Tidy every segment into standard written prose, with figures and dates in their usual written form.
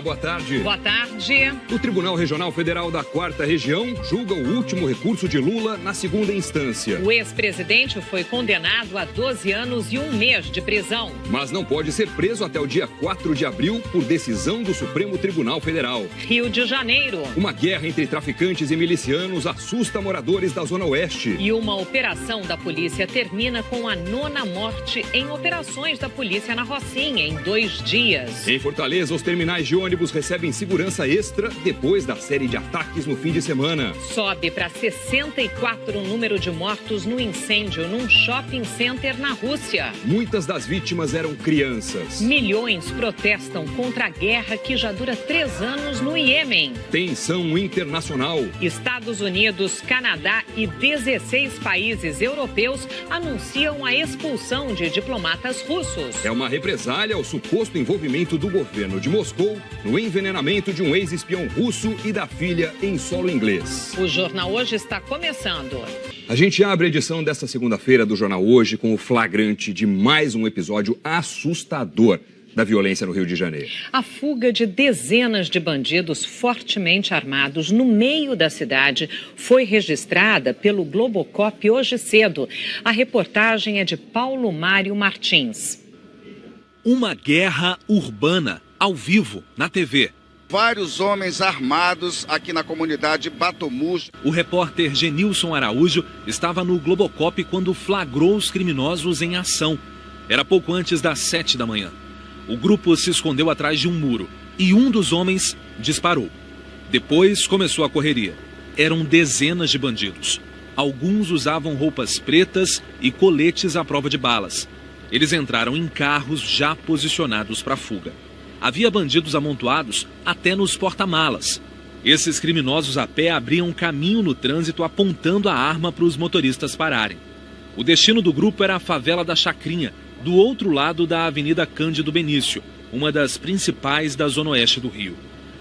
Boa tarde. Boa tarde. O Tribunal Regional Federal da 4ª Região julga o último recurso de Lula na segunda instância. O ex-presidente foi condenado a 12 anos e 1 mês de prisão. Mas não pode ser preso até o dia 4 de abril por decisão do Supremo Tribunal Federal. Rio de Janeiro. Uma guerra entre traficantes e milicianos assusta moradores da Zona Oeste. E uma operação da polícia termina com a 9ª morte em operações da polícia na Rocinha em 2 dias. Em Fortaleza, os terminais de ônibus recebem segurança extra depois da série de ataques no fim de semana. Sobe para 64 o número de mortos no incêndio num shopping center na Rússia. Muitas das vítimas eram crianças. Milhões protestam contra a guerra que já dura 3 anos no Iêmen. Tensão internacional. Estados Unidos, Canadá e 16 países europeus anunciam a expulsão de diplomatas russos. É uma represália ao suposto envolvimento do governo de Moscou no envenenamento de um ex-espião russo e da filha em solo inglês. O Jornal Hoje está começando. A gente abre a edição desta segunda-feira do Jornal Hoje com o flagrante de mais um episódio assustador da violência no Rio de Janeiro. A fuga de dezenas de bandidos fortemente armados no meio da cidade foi registrada pelo Globocop hoje cedo. A reportagem é de Paulo Mário Martins. Uma guerra urbana, ao vivo, na TV. Vários homens armados aqui na comunidade Batomushi. O repórter Genilson Araújo estava no Globocop quando flagrou os criminosos em ação. Era pouco antes das 7 da manhã. O grupo se escondeu atrás de um muro e um dos homens disparou. Depois começou a correria. Eram dezenas de bandidos. Alguns usavam roupas pretas e coletes à prova de balas. Eles entraram em carros já posicionados para a fuga. Havia bandidos amontoados até nos porta-malas. Esses criminosos a pé abriam caminho no trânsito apontando a arma para os motoristas pararem. O destino do grupo era a favela da Chacrinha, do outro lado da Avenida Cândido Benício, uma das principais da Zona Oeste do Rio.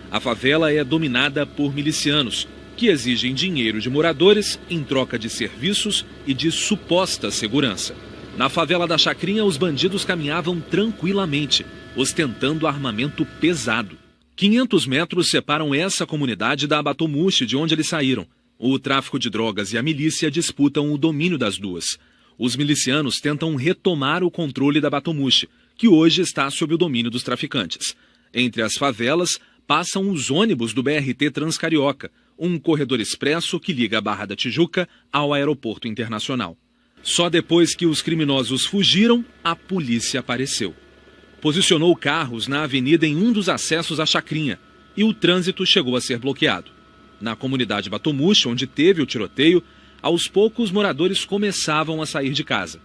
A favela é dominada por milicianos, que exigem dinheiro de moradores em troca de serviços e de suposta segurança. Na favela da Chacrinha, os bandidos caminhavam tranquilamente, ostentando armamento pesado. 500 metros separam essa comunidade da Batomushi, de onde eles saíram. O tráfico de drogas e a milícia disputam o domínio das duas. Os milicianos tentam retomar o controle da Batomushi, que hoje está sob o domínio dos traficantes. Entre as favelas, passam os ônibus do BRT Transcarioca, um corredor expresso que liga a Barra da Tijuca ao Aeroporto Internacional. Só depois que os criminosos fugiram, a polícia apareceu. Posicionou carros na avenida em um dos acessos à Chacrinha e o trânsito chegou a ser bloqueado. Na comunidade Batomushi, onde teve o tiroteio, aos poucos moradores começavam a sair de casa.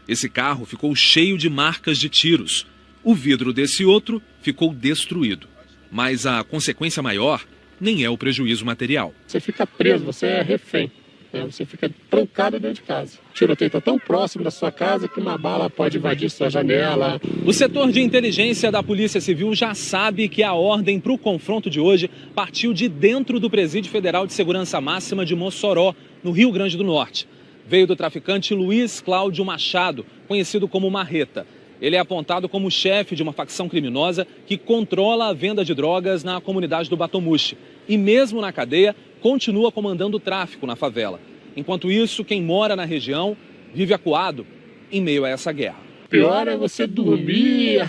Esse carro ficou cheio de marcas de tiros. O vidro desse outro ficou destruído. Mas a consequência maior nem é o prejuízo material. Você fica preso, você é refém. Você fica trancado dentro de casa. O tiroteio está tão próximo da sua casa que uma bala pode invadir sua janela. O setor de inteligência da Polícia Civil já sabe que a ordem para o confronto de hoje partiu de dentro do Presídio Federal de Segurança Máxima de Mossoró, no Rio Grande do Norte. Veio do traficante Luiz Cláudio Machado, conhecido como Marreta. Ele é apontado como chefe de uma facção criminosa que controla a venda de drogas na comunidade do Batomushi. E mesmo na cadeia, continua comandando o tráfico na favela. Enquanto isso, quem mora na região vive acuado em meio a essa guerra. Pior é você dormir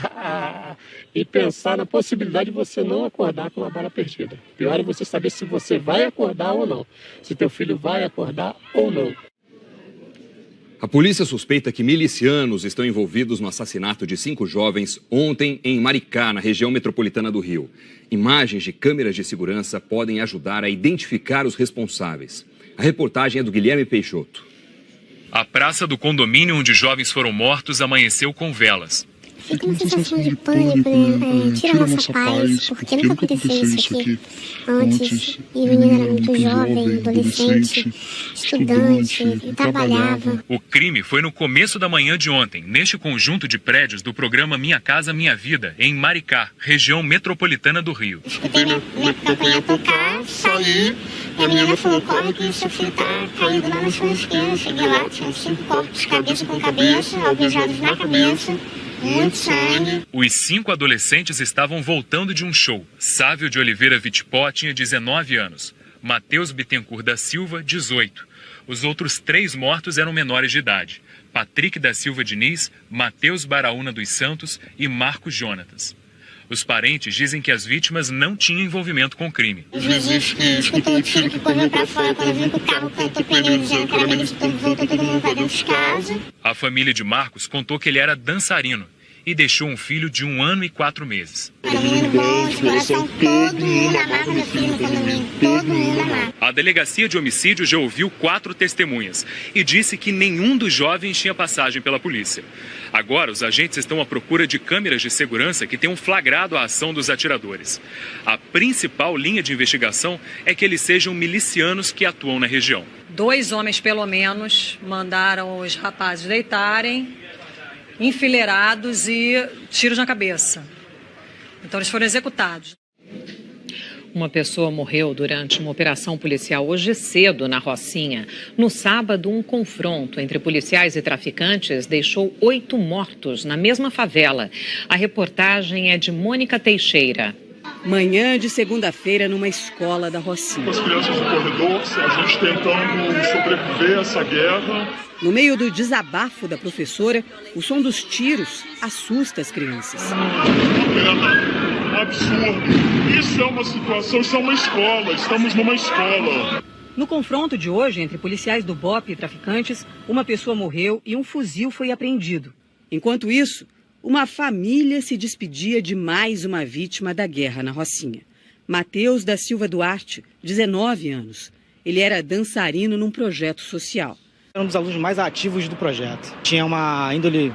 e pensar na possibilidade de você não acordar com uma bala perdida. Pior é você saber se você vai acordar ou não, se teu filho vai acordar ou não. A polícia suspeita que milicianos estão envolvidos no assassinato de 5 jovens ontem em Maricá, na região metropolitana do Rio. Imagens de câmeras de segurança podem ajudar a identificar os responsáveis. A reportagem é do Guilherme Peixoto. A praça do condomínio onde jovens foram mortos amanheceu com velas. Fica uma sensação de pânico, né? Tira a nossa paz, porque nunca aconteceu isso aqui antes. E o menino era muito jovem, adolescente, estudante, e trabalhava. O crime foi no começo da manhã de ontem, neste conjunto de prédios do programa Minha Casa Minha Vida, em Maricá, região metropolitana do Rio. Escutei minha campanha tocar, saí, e a menina falou, corre que o seu filho tá caído lá na sua esquina. Cheguei lá, tinha 5 corpos, cabeça com cabeça, alvejados na cabeça. Muito sangue. Os 5 adolescentes estavam voltando de um show. Sávio de Oliveira Vitipó tinha 19 anos. Matheus Bittencourt da Silva, 18. Os outros 3 mortos eram menores de idade. Patrick da Silva Diniz, Matheus Baraúna dos Santos e Marcos Jonatas. Os parentes dizem que as vítimas não tinham envolvimento com o crime. Os vizinhos que escutou o tiro que correu pra fora, quando viu que o carro cantou pneu dizendo que era medo de tudo, voltou todo mundo pra dentro de casa. A família de Marcos contou que ele era dançarino e deixou um filho de 1 ano e 4 meses. Era um menino bom, de coração, todo mundo amava meu filho no condomínio, todo mundo amava. A delegacia de homicídio já ouviu 4 testemunhas e disse que nenhum dos jovens tinha passagem pela polícia. Agora, os agentes estão à procura de câmeras de segurança que tenham flagrado a ação dos atiradores. A principal linha de investigação é que eles sejam milicianos que atuam na região. 2 homens, pelo menos, mandaram os rapazes deitarem, enfileirados e tiros na cabeça. Então, eles foram executados. Uma pessoa morreu durante uma operação policial hoje cedo na Rocinha. No sábado, um confronto entre policiais e traficantes deixou 8 mortos na mesma favela. A reportagem é de Mônica Teixeira. Manhã de segunda-feira numa escola da Rocinha. As crianças no corredor, a gente tentando sobreviver a essa guerra. No meio do desabafo da professora, o som dos tiros assusta as crianças. Absurdo. Isso é uma situação, isso é uma escola. Estamos numa escola. No confronto de hoje entre policiais do BOPE e traficantes, uma pessoa morreu e um fuzil foi apreendido. Enquanto isso, uma família se despedia de mais uma vítima da guerra na Rocinha. Matheus da Silva Duarte, 19 anos. Ele era dançarino num projeto social. Era um dos alunos mais ativos do projeto. Tinha uma índole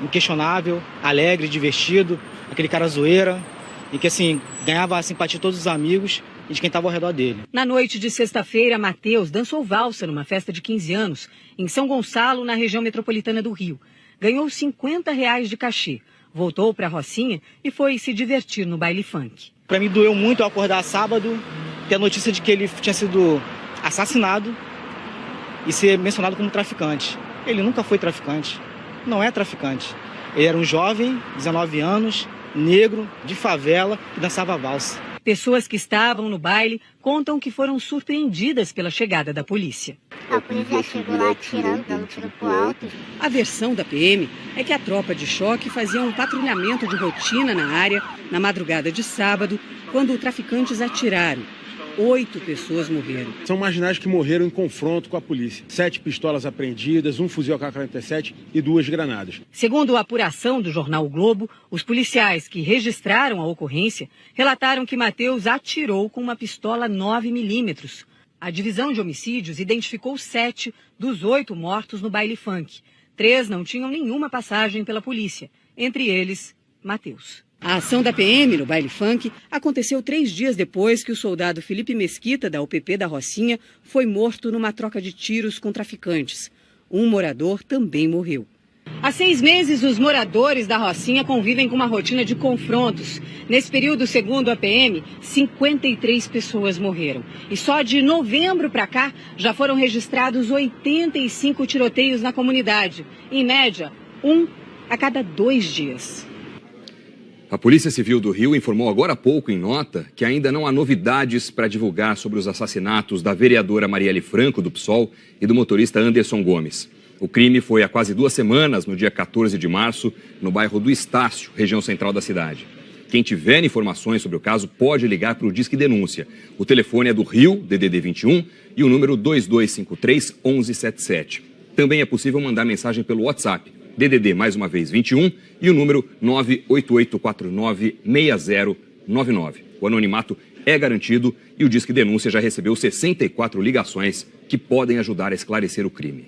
inquestionável, alegre, divertido, aquele cara zoeira, e que assim ganhava a simpatia de todos os amigos e de quem estava ao redor dele. Na noite de sexta-feira, Matheus dançou valsa numa festa de 15 anos em São Gonçalo, na região metropolitana do Rio. Ganhou R$50 de cachê, voltou para a Rocinha e foi se divertir no baile funk. Para mim doeu muito ao acordar sábado, ter a notícia de que ele tinha sido assassinado e ser mencionado como traficante. Ele nunca foi traficante, não é traficante. Ele era um jovem, 19 anos, negro, de favela, que dançava valsa. Pessoas que estavam no baile contam que foram surpreendidas pela chegada da polícia. A polícia chegou lá atirando, dando tiro pro alto. A versão da PM é que a tropa de choque fazia um patrulhamento de rotina na área na madrugada de sábado, quando traficantes atiraram. 8 pessoas morreram. São marginais que morreram em confronto com a polícia. 7 pistolas apreendidas, um fuzil AK-47 e 2 granadas. Segundo a apuração do jornal O Globo, os policiais que registraram a ocorrência relataram que Matheus atirou com uma pistola 9mm. A divisão de homicídios identificou 7 dos 8 mortos no baile funk. 3 não tinham nenhuma passagem pela polícia, entre eles, Matheus. A ação da PM no baile funk aconteceu 3 dias depois que o soldado Felipe Mesquita, da UPP da Rocinha, foi morto numa troca de tiros com traficantes. Um morador também morreu. Há 6 meses, os moradores da Rocinha convivem com uma rotina de confrontos. Nesse período, segundo a PM, 53 pessoas morreram. E só de novembro para cá, já foram registrados 85 tiroteios na comunidade. Em média, 1 a cada 2 dias. A Polícia Civil do Rio informou agora há pouco, em nota, que ainda não há novidades para divulgar sobre os assassinatos da vereadora Marielle Franco, do PSOL, e do motorista Anderson Gomes. O crime foi há quase 2 semanas, no dia 14 de março, no bairro do Estácio, região central da cidade. Quem tiver informações sobre o caso pode ligar para o Disque Denúncia. O telefone é do Rio, DDD 21, e o número 2253-1177. Também é possível mandar mensagem pelo WhatsApp, DDD, mais uma vez, 21, e o número 98849-6099. O anonimato é garantido e o Disque Denúncia já recebeu 64 ligações que podem ajudar a esclarecer o crime.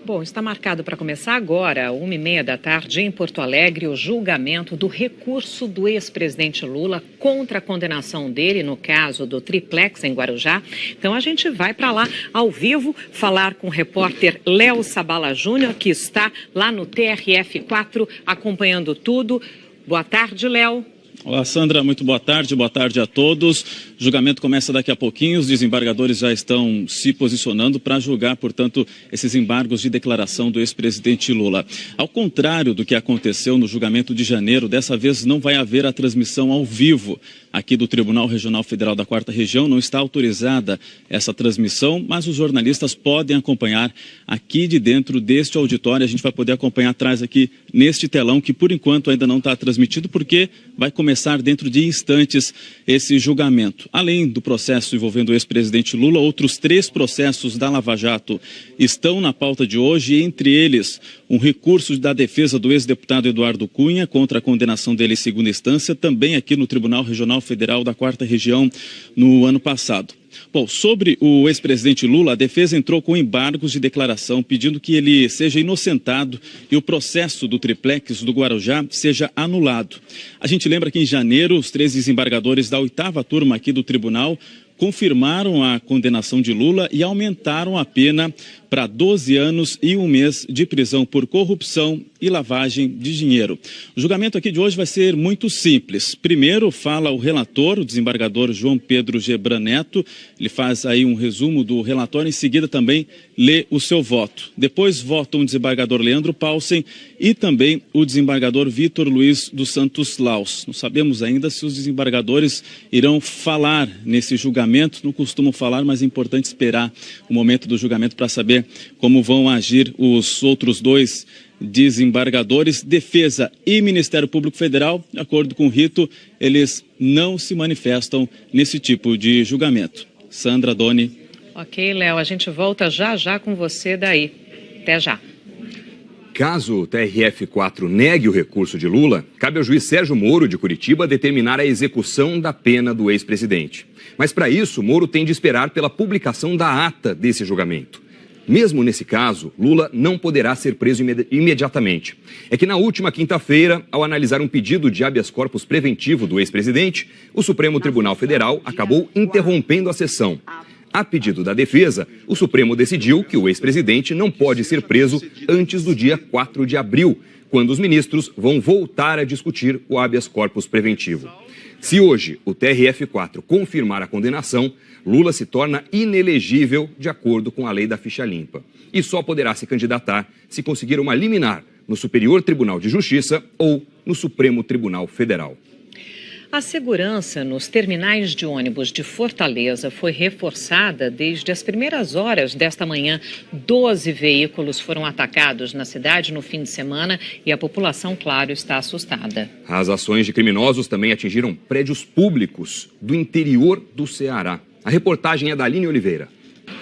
Bom, está marcado para começar agora, 1h30 da tarde, em Porto Alegre, o julgamento do recurso do ex-presidente Lula contra a condenação dele no caso do Triplex em Guarujá. Então a gente vai para lá ao vivo falar com o repórter Léo Sabala Júnior, que está lá no TRF4 acompanhando tudo. Boa tarde, Léo. Olá, Sandra, muito boa tarde a todos. O julgamento começa daqui a pouquinho, os desembargadores já estão se posicionando para julgar, portanto, esses embargos de declaração do ex-presidente Lula. Ao contrário do que aconteceu no julgamento de janeiro, dessa vez não vai haver a transmissão ao vivo aqui do Tribunal Regional Federal da 4ª Região, não está autorizada essa transmissão, mas os jornalistas podem acompanhar aqui de dentro deste auditório. A gente vai poder acompanhar atrás aqui neste telão, que por enquanto ainda não está transmitido, porque vai começar dentro de instantes esse julgamento. Além do processo envolvendo o ex-presidente Lula, outros 3 processos da Lava Jato estão na pauta de hoje, entre eles um recurso da defesa do ex-deputado Eduardo Cunha contra a condenação dele em segunda instância, também aqui no Tribunal Regional Federal da 4ª Região no ano passado. Bom, sobre o ex-presidente Lula, a defesa entrou com embargos de declaração pedindo que ele seja inocentado e o processo do triplex do Guarujá seja anulado. A gente lembra que em janeiro os 3 desembargadores da 8ª turma aqui do tribunal confirmaram a condenação de Lula e aumentaram a pena para 12 anos e 1 mês de prisão por corrupção e lavagem de dinheiro. O julgamento aqui de hoje vai ser muito simples. Primeiro fala o relator, o desembargador João Pedro Gebran Neto. Ele faz aí um resumo do relatório, em seguida também lê o seu voto. Depois votam o desembargador Leandro Paulsen e também o desembargador Vitor Luiz dos Santos Laus. Não sabemos ainda se os desembargadores irão falar nesse julgamento, não costumam falar, mas é importante esperar o momento do julgamento para saber como vão agir os outros 2 desembargadores. Defesa e Ministério Público Federal, de acordo com o rito, eles não se manifestam nesse tipo de julgamento. Sandra, Doni. Ok, Léo, a gente volta já com você daí. Até já. Caso o TRF4 negue o recurso de Lula, cabe ao juiz Sérgio Moro, de Curitiba, determinar a execução da pena do ex-presidente. Mas para isso, Moro tem de esperar pela publicação da ata desse julgamento. Mesmo nesse caso, Lula não poderá ser preso imediatamente. É que na última quinta-feira, ao analisar um pedido de habeas corpus preventivo do ex-presidente, o Supremo Tribunal Federal acabou interrompendo a sessão. A pedido da defesa, o Supremo decidiu que o ex-presidente não pode ser preso antes do dia 4 de abril, quando os ministros vão voltar a discutir o habeas corpus preventivo. Se hoje o TRF4 confirmar a condenação, Lula se torna inelegível de acordo com a lei da ficha limpa e só poderá se candidatar se conseguir uma liminar no Superior Tribunal de Justiça ou no Supremo Tribunal Federal. A segurança nos terminais de ônibus de Fortaleza foi reforçada desde as primeiras horas desta manhã. 12 veículos foram atacados na cidade no fim de semana e a população, claro, está assustada. As ações de criminosos também atingiram prédios públicos do interior do Ceará. A reportagem é da Aline Oliveira.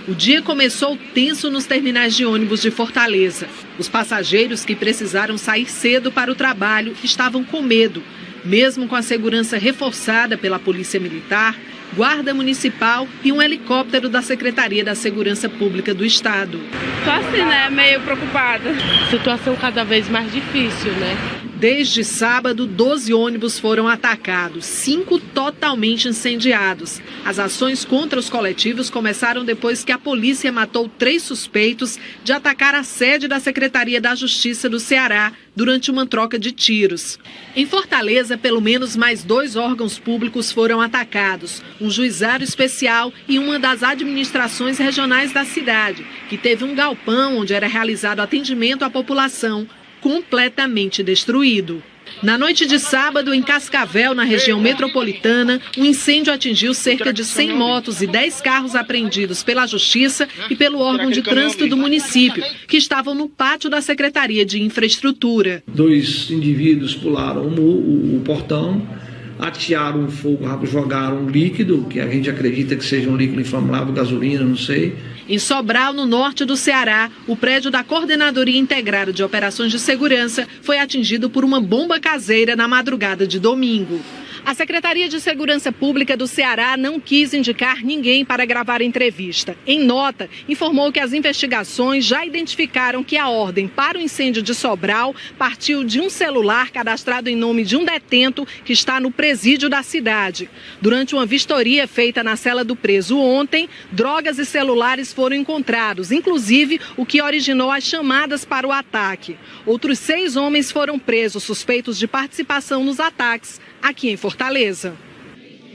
O dia começou tenso nos terminais de ônibus de Fortaleza. Os passageiros que precisaram sair cedo para o trabalho estavam com medo. Mesmo com a segurança reforçada pela Polícia Militar, Guarda Municipal e um helicóptero da Secretaria da Segurança Pública do Estado. Tô assim, né? Meio preocupada. Situação cada vez mais difícil, né? Desde sábado, 12 ônibus foram atacados, 5 totalmente incendiados. As ações contra os coletivos começaram depois que a polícia matou 3 suspeitos de atacar a sede da Secretaria da Justiça do Ceará durante uma troca de tiros. Em Fortaleza, pelo menos mais 2 órgãos públicos foram atacados, um juizado especial e uma das administrações regionais da cidade, que teve um galpão onde era realizado atendimento à população, completamente destruído. Na noite de sábado, em Cascavel, na região metropolitana, um incêndio atingiu cerca de 100 motos e 10 carros apreendidos pela Justiça e pelo órgão de trânsito do município, que estavam no pátio da Secretaria de Infraestrutura. 2 indivíduos pularam o portão, atearam o fogo, jogaram um líquido, que a gente acredita que seja um líquido inflamável, gasolina, não sei. Em Sobral, no norte do Ceará, o prédio da Coordenadoria Integrada de Operações de Segurança foi atingido por uma bomba caseira na madrugada de domingo. A Secretaria de Segurança Pública do Ceará não quis indicar ninguém para gravar a entrevista. Em nota, informou que as investigações já identificaram que a ordem para o incêndio de Sobral partiu de um celular cadastrado em nome de um detento que está no presídio da cidade. Durante uma vistoria feita na cela do preso ontem, drogas e celulares foram encontrados, inclusive o que originou as chamadas para o ataque. Outros 6 homens foram presos suspeitos de participação nos ataques aqui em Fortaleza.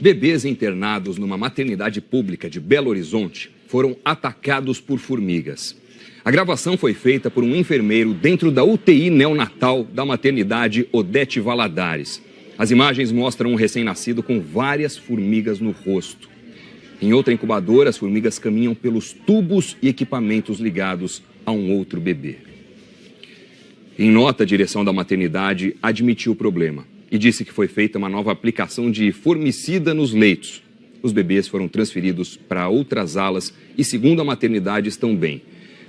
Bebês internados numa maternidade pública de Belo Horizonte foram atacados por formigas. A gravação foi feita por um enfermeiro dentro da UTI neonatal da maternidade Odete Valadares. As imagens mostram um recém-nascido com várias formigas no rosto. Em outra incubadora, as formigas caminham pelos tubos e equipamentos ligados a um outro bebê. Em nota, a direção da maternidade admitiu o problema e disse que foi feita uma nova aplicação de formicida nos leitos. Os bebês foram transferidos para outras alas e, segundo a maternidade, estão bem.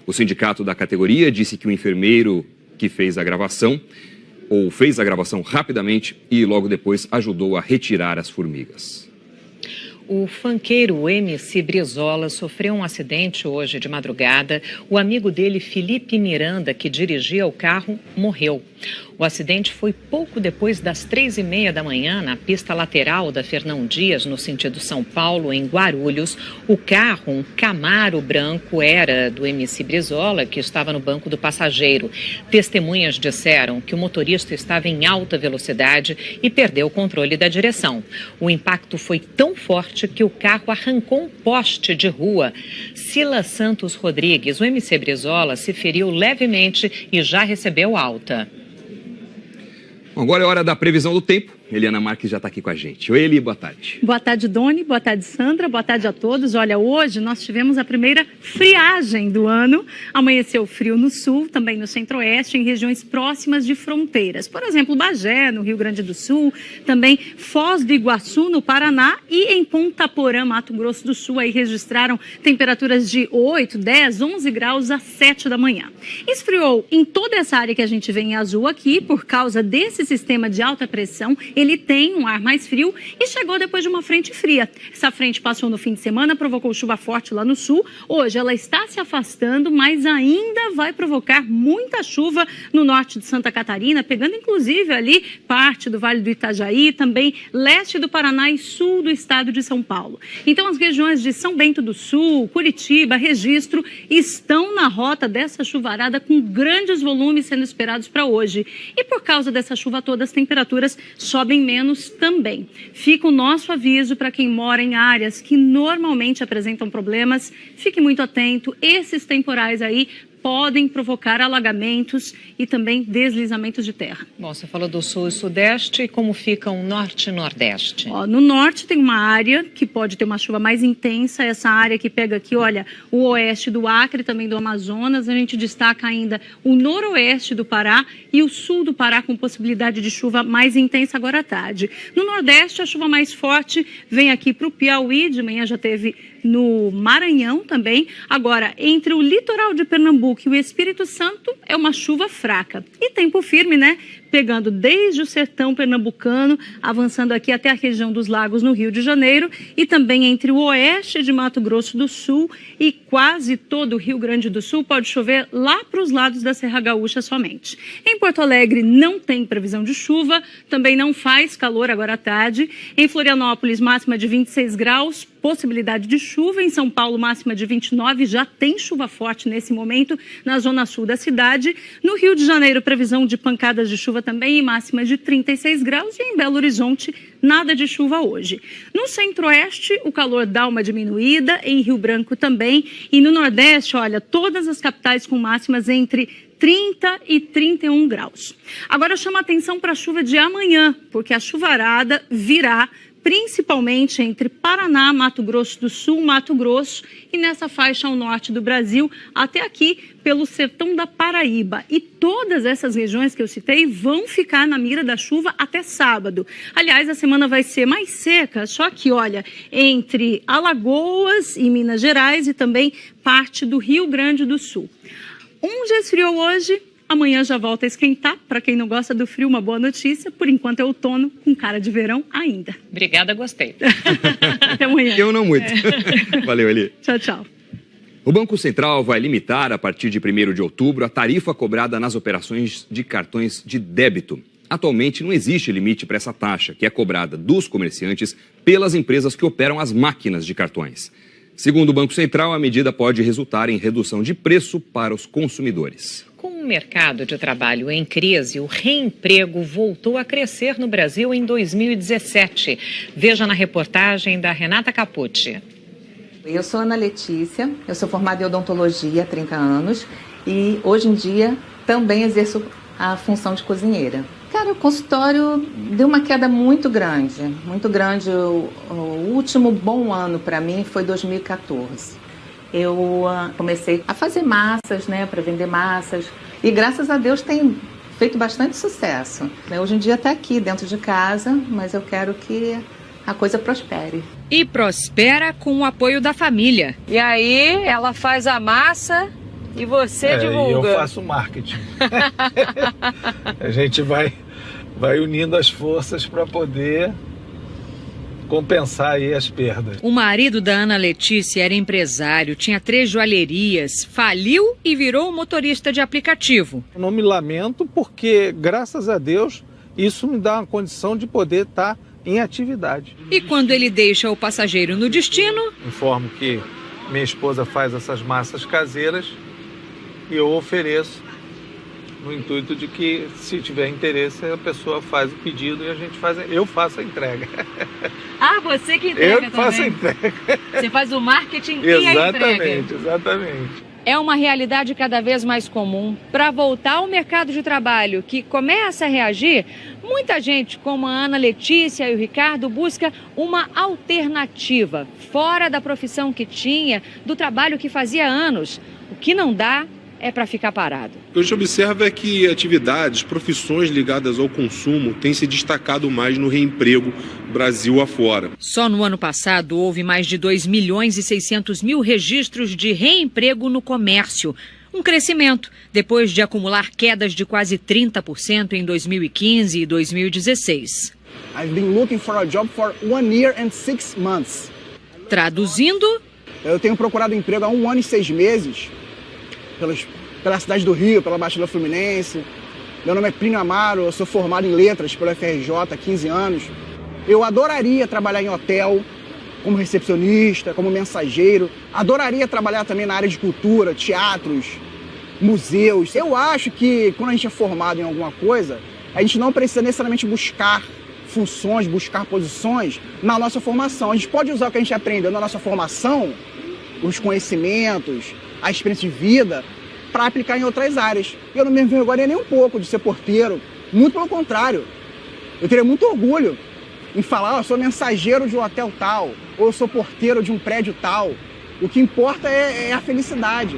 O sindicato da categoria disse que o enfermeiro que fez a gravação rapidamente e logo depois ajudou a retirar as formigas. O funkeiro MC Brizola sofreu um acidente hoje de madrugada. O amigo dele, Felipe Miranda, que dirigia o carro, morreu. O acidente foi pouco depois das 3h30 da manhã, na pista lateral da Fernão Dias, no sentido São Paulo, em Guarulhos. O carro, um Camaro branco, era do MC Brizola, que estava no banco do passageiro. Testemunhas disseram que o motorista estava em alta velocidade e perdeu o controle da direção. O impacto foi tão forte que o carro arrancou um poste de rua. Silas Santos Rodrigues, o MC Brizola, se feriu levemente e já recebeu alta. Agora é hora da previsão do tempo. Eliana Marques já está aqui com a gente. Oi, Eli, boa tarde. Boa tarde, Doni. Boa tarde, Sandra. Boa tarde a todos. Olha, hoje nós tivemos a primeira friagem do ano. Amanheceu frio no sul, também no centro-oeste, em regiões próximas de fronteiras. Por exemplo, Bagé, no Rio Grande do Sul, também Foz do Iguaçu, no Paraná, e em Ponta Porã, Mato Grosso do Sul, aí registraram temperaturas de 8, 10, 11 graus às 7 da manhã. Esfriou em toda essa área que a gente vê em azul aqui, por causa desse sistema de alta pressão. Ele tem um ar mais frio e chegou depois de uma frente fria. Essa frente passou no fim de semana, provocou chuva forte lá no sul. Hoje ela está se afastando, mas ainda vai provocar muita chuva no norte de Santa Catarina, pegando inclusive ali parte do Vale do Itajaí, também leste do Paraná e sul do estado de São Paulo. Então as regiões de São Bento do Sul, Curitiba, Registro, estão na rota dessa chuvarada com grandes volumes sendo esperados para hoje. E por causa dessa chuva toda, as temperaturas sobem menos também. Fica o nosso aviso para quem mora em áreas que normalmente apresentam problemas. Fique muito atento, esses temporais aí podem provocar alagamentos e também deslizamentos de terra. Bom, você falou do sul e sudeste, e como ficam norte e nordeste? No norte tem uma área que pode ter uma chuva mais intensa, essa área que pega aqui, olha, o oeste do Acre, também do Amazonas. A gente destaca ainda o noroeste do Pará e o sul do Pará com possibilidade de chuva mais intensa agora à tarde. No nordeste, a chuva mais forte vem aqui para o Piauí, de manhã já teve no Maranhão também. Agora, entre o litoral de Pernambuco e o Espírito Santo, é uma chuva fraca. E tempo firme, né? Pegando desde o sertão pernambucano, avançando aqui até a região dos lagos no Rio de Janeiro e também entre o oeste de Mato Grosso do Sul e quase todo o Rio Grande do Sul. Pode chover lá para os lados da Serra Gaúcha somente. Em Porto Alegre não tem previsão de chuva, também não faz calor agora à tarde. Em Florianópolis, máxima de 26 graus, possibilidade de chuva. Em São Paulo, máxima de 29, já tem chuva forte nesse momento na zona sul da cidade. No Rio de Janeiro, previsão de pancadas de chuva também, máxima de 36 graus. E em Belo Horizonte, nada de chuva hoje. No centro-oeste, o calor dá uma diminuída, em Rio Branco também. E no nordeste, olha, todas as capitais com máximas entre 30 e 31 graus. Agora chama atenção para a chuva de amanhã, porque a chuvarada virá principalmente entre Paraná, Mato Grosso do Sul, Mato Grosso e nessa faixa ao norte do Brasil, até aqui pelo sertão da Paraíba. E todas essas regiões que eu citei vão ficar na mira da chuva até sábado. Aliás, a semana vai ser mais seca, só que, olha, entre Alagoas e Minas Gerais e também parte do Rio Grande do Sul. Um dia esfriou hoje, amanhã já volta a esquentar. Para quem não gosta do frio, uma boa notícia. Por enquanto é outono, com cara de verão ainda. Obrigada, gostei. Até amanhã. Eu não muito. Valeu, Eli. Tchau, tchau. O Banco Central vai limitar, a partir de 1º de outubro, a tarifa cobrada nas operações de cartões de débito. Atualmente não existe limite para essa taxa, que é cobrada dos comerciantes pelas empresas que operam as máquinas de cartões. Segundo o Banco Central, a medida pode resultar em redução de preço para os consumidores. Com um mercado de trabalho em crise, o reemprego voltou a crescer no Brasil em 2017. Veja na reportagem da Renata Capucci. Eu sou Ana Letícia, eu sou formada em odontologia há 30 anos e hoje em dia também exerço a função de cozinheira. Cara, o consultório deu uma queda muito grande, muito grande. O último bom ano para mim foi 2014. Eu comecei a fazer massas, né, para vender massas e graças a Deus tem feito bastante sucesso. Hoje em dia está aqui dentro de casa, mas eu quero que a coisa prospere. E prospera com o apoio da família. E aí, ela faz a massa e você divulga. E eu faço marketing. A gente vai unindo as forças para poder compensar aí as perdas. O marido da Ana Letícia era empresário, tinha 3 joalherias, faliu e virou motorista de aplicativo. Eu não me lamento porque, graças a Deus, isso me dá uma condição de poder estar em atividade. E quando ele deixa o passageiro no destino... Informo que minha esposa faz essas massas caseiras e eu ofereço no intuito de que, se tiver interesse, a pessoa faz o pedido e eu faço a entrega. Ah, você que entrega também? Eu faço a entrega. Você faz o marketing e a entrega. Exatamente. É uma realidade cada vez mais comum. Para voltar ao mercado de trabalho, que começa a reagir, muita gente, como a Ana Letícia e o Ricardo, busca uma alternativa, fora da profissão que tinha, do trabalho que fazia há anos. O que não dá é para ficar parado. O que a gente observa é que atividades, profissões ligadas ao consumo têm se destacado mais no reemprego Brasil afora. Só no ano passado houve mais de 2.600.000 registros de reemprego no comércio. Um crescimento, depois de acumular quedas de quase 30% em 2015 e 2016. I've been looking for a job for 1 year and 6 months. Traduzindo... Eu tenho procurado emprego há 1 ano e 6 meses. Pela cidade do Rio, pela Baixada Fluminense. Meu nome é Plínio Amaro, eu sou formado em letras pela FRJ há 15 anos. Eu adoraria trabalhar em hotel, como recepcionista, como mensageiro. Adoraria trabalhar também na área de cultura, teatros, museus. Eu acho que quando a gente é formado em alguma coisa, a gente não precisa necessariamente buscar funções, buscar posições na nossa formação. A gente pode usar o que a gente aprendeu na nossa formação, os conhecimentos, a experiência de vida, para aplicar em outras áreas. Eu não me envergonharia nem um pouco de ser porteiro, muito pelo contrário. Eu teria muito orgulho em falar, eu sou mensageiro de um hotel tal, ou eu sou porteiro de um prédio tal. O que importa é a felicidade.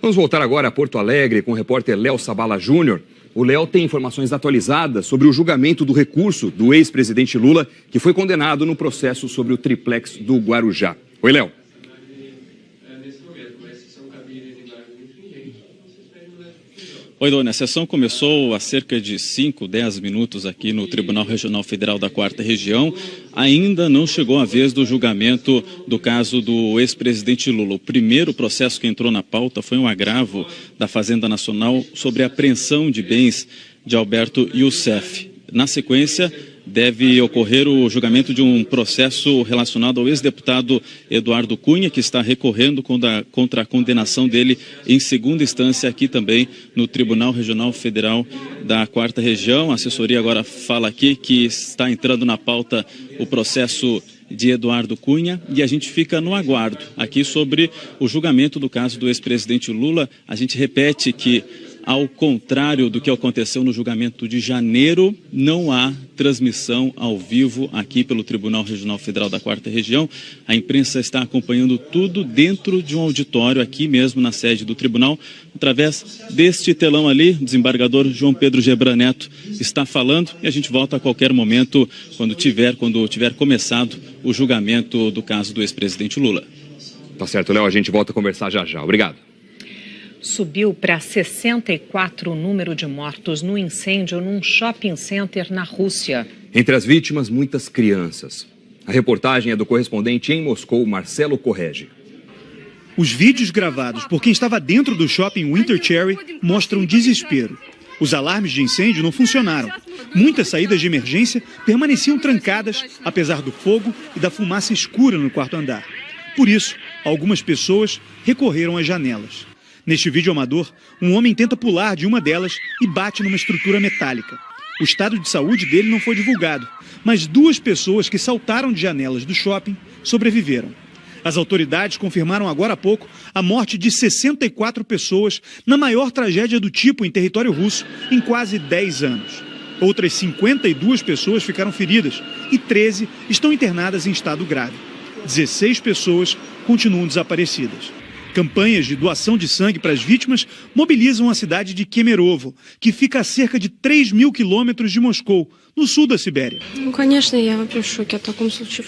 Vamos voltar agora a Porto Alegre com o repórter Léo Sabala Júnior. O Léo tem informações atualizadas sobre o julgamento do recurso do ex-presidente Lula, que foi condenado no processo sobre o triplex do Guarujá. Oi, Léo. Oi, Dona. A sessão começou há cerca de 5, 10 minutos aqui no Tribunal Regional Federal da 4ª Região. Ainda não chegou a vez do julgamento do caso do ex-presidente Lula. O primeiro processo que entrou na pauta foi um agravo da Fazenda Nacional sobre a apreensão de bens de Alberto Youssef. Na sequência, deve ocorrer o julgamento de um processo relacionado ao ex-deputado Eduardo Cunha, que está recorrendo contra a condenação dele em segunda instância aqui também no Tribunal Regional Federal da 4ª Região. A assessoria agora fala aqui que está entrando na pauta o processo de Eduardo Cunha e a gente fica no aguardo aqui sobre o julgamento do caso do ex-presidente Lula. A gente repete que, ao contrário do que aconteceu no julgamento de janeiro, não há transmissão ao vivo aqui pelo Tribunal Regional Federal da 4ª Região. A imprensa está acompanhando tudo dentro de um auditório aqui mesmo na sede do tribunal, através deste telão ali. O desembargador João Pedro Gebran Neto está falando e a gente volta a qualquer momento quando tiver começado o julgamento do caso do ex-presidente Lula. Tá certo, Léo, a gente volta a conversar já já. Obrigado. Subiu para 64 o número de mortos no incêndio num shopping center na Rússia. Entre as vítimas, muitas crianças. A reportagem é do correspondente em Moscou, Marcelo Correge. Os vídeos gravados por quem estava dentro do shopping Winter Cherry mostram desespero. Os alarmes de incêndio não funcionaram. Muitas saídas de emergência permaneciam trancadas, apesar do fogo e da fumaça escura no quarto andar. Por isso, algumas pessoas recorreram às janelas. Neste vídeo amador, um homem tenta pular de uma delas e bate numa estrutura metálica. O estado de saúde dele não foi divulgado, mas 2 pessoas que saltaram de janelas do shopping sobreviveram. As autoridades confirmaram agora há pouco a morte de 64 pessoas na maior tragédia do tipo em território russo em quase 10 anos. Outras 52 pessoas ficaram feridas e 13 estão internadas em estado grave. 16 pessoas continuam desaparecidas. Campanhas de doação de sangue para as vítimas mobilizam a cidade de Kemerovo, que fica a cerca de 3.000 quilômetros de Moscou, no sul da Sibéria.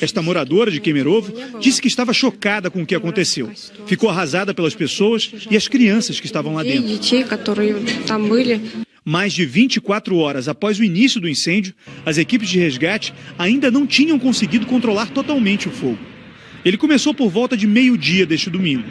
Esta moradora de Kemerovo disse que estava chocada com o que aconteceu. Ficou arrasada pelas pessoas e as crianças que estavam lá dentro. Mais de 24 horas após o início do incêndio, as equipes de resgate ainda não tinham conseguido controlar totalmente o fogo. Ele começou por volta de meio-dia deste domingo.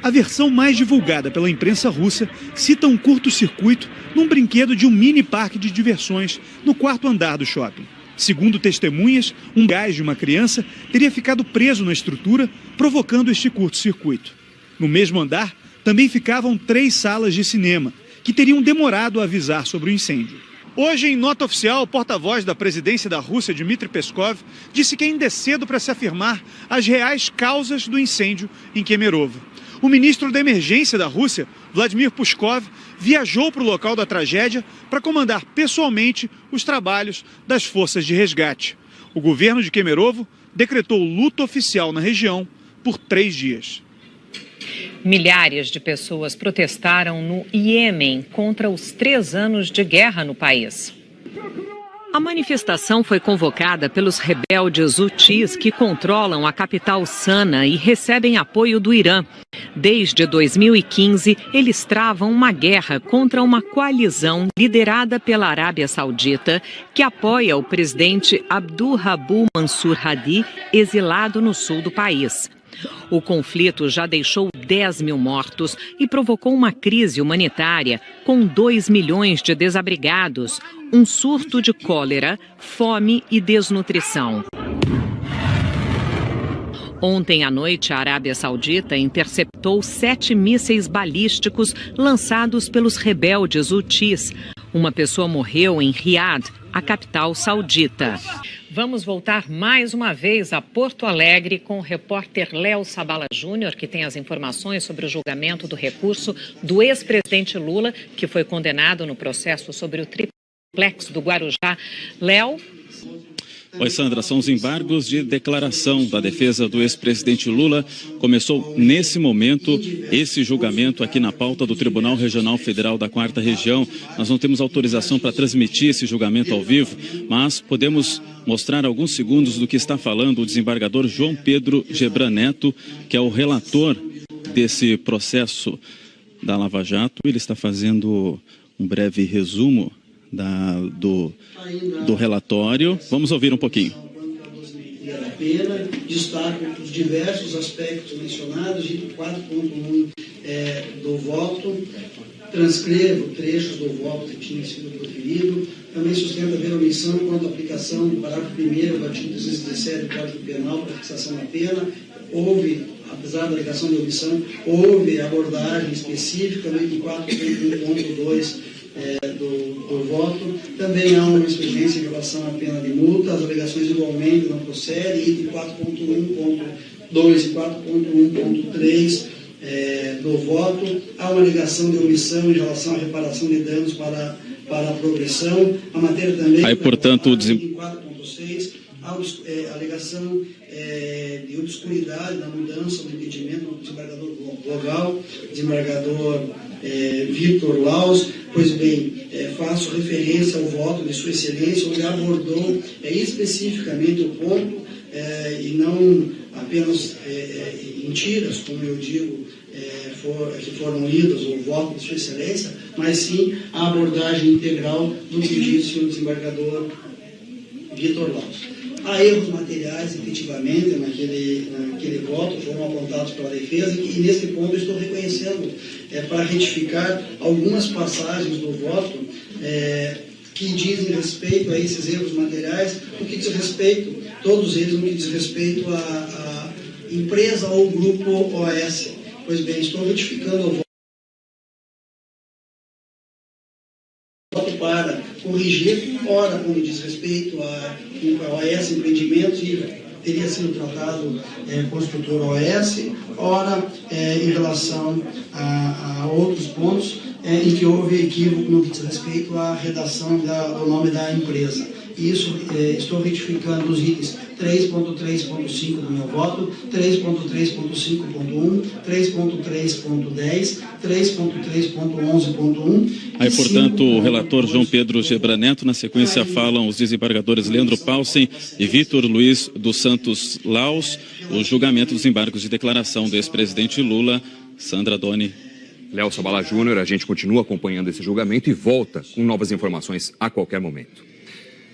A versão mais divulgada pela imprensa russa cita um curto-circuito num brinquedo de um mini parque de diversões no 4º andar do shopping. Segundo testemunhas, um gás de uma criança teria ficado preso na estrutura, provocando este curto-circuito. No mesmo andar, também ficavam 3 salas de cinema, que teriam demorado a avisar sobre o incêndio. Hoje, em nota oficial, o porta-voz da presidência da Rússia, Dmitry Peskov, disse que ainda é cedo para se afirmar as reais causas do incêndio em Kemerovo. O ministro da Emergência da Rússia, Vladimir Pushkov, viajou para o local da tragédia para comandar pessoalmente os trabalhos das forças de resgate. O governo de Kemerovo decretou luto oficial na região por 3 dias. Milhares de pessoas protestaram no Iêmen contra os 3 anos de guerra no país. A manifestação foi convocada pelos rebeldes hutis que controlam a capital Sana e recebem apoio do Irã. Desde 2015, eles travam uma guerra contra uma coalizão liderada pela Arábia Saudita, que apoia o presidente Abdul Rabu Mansur Hadi, exilado no sul do país. O conflito já deixou 10 mil mortos e provocou uma crise humanitária com 2 milhões de desabrigados, um surto de cólera, fome e desnutrição. Ontem à noite, a Arábia Saudita interceptou 7 mísseis balísticos lançados pelos rebeldes hutis. Uma pessoa morreu em Riad, a capital saudita. Vamos voltar mais uma vez a Porto Alegre com o repórter Léo Sabala Júnior, que tem as informações sobre o julgamento do recurso do ex-presidente Lula, que foi condenado no processo sobre o triplex do Guarujá. Léo? Oi, Sandra, são os embargos de declaração da defesa do ex-presidente Lula. Começou nesse momento esse julgamento aqui na pauta do Tribunal Regional Federal da 4ª Região. Nós não temos autorização para transmitir esse julgamento ao vivo, mas podemos mostrar alguns segundos do que está falando o desembargador João Pedro Gebran Neto, que é o relator desse processo da Lava Jato. Ele está fazendo um breve resumo do relatório. Vamos ouvir um pouquinho. A pena destaca os diversos aspectos mencionados, item 4.1 do voto, transcrevo trechos do voto que tinha sido proferido, também sustenta haver omissão quanto à aplicação do parágrafo 1º do artigo 217 do Código Penal para fixação da pena. Houve, apesar da alegação de omissão, houve abordagem específica no item 4.1.2 do voto. Também há uma experiência em relação à pena de multa, as alegações igualmente não procedem, item 4.1.2 e 4.1.3 do voto. Há uma alegação de omissão em relação à reparação de danos para a progressão. A matéria também... Aí, portanto, o 4.6, a alegação de obscuridade na mudança do impedimento do desembargador Vogal, desembargador Vitor Laus. Pois bem, faço referência ao voto de Sua Excelência, onde abordou especificamente o ponto, e não apenas mentiras, como eu digo, que foram lidas, o voto de Sua Excelência, mas sim a abordagem integral do pedido do senhor desembargador Vitor Laus. Há erros materiais, efetivamente, naquele voto, foram apontados pela defesa, e nesse ponto eu estou reconhecendo para retificar algumas passagens do voto que dizem respeito a esses erros materiais, no que diz respeito, todos eles no que diz respeito à empresa ou grupo OS. Pois bem, estou retificando o voto. corrigir, ora quando diz respeito a OAS Empreendimentos e teria sido tratado construtor OAS, ora em relação a outros pontos em que houve equívoco no que diz respeito à redação do nome da empresa. Isso, estou retificando os itens 3.3.5 do meu voto, 3.3.5.1, 3.3.10, 3.3.11.1. Aí, portanto, o relator João Pedro Gebra Neto, na sequência falam os desembargadores Leandro Paulsen e Vitor Luiz dos Santos Laus, o julgamento dos embargos de declaração do ex-presidente Lula. Sandra Doni. Léo Sabala Júnior, a gente continua acompanhando esse julgamento e volta com novas informações a qualquer momento.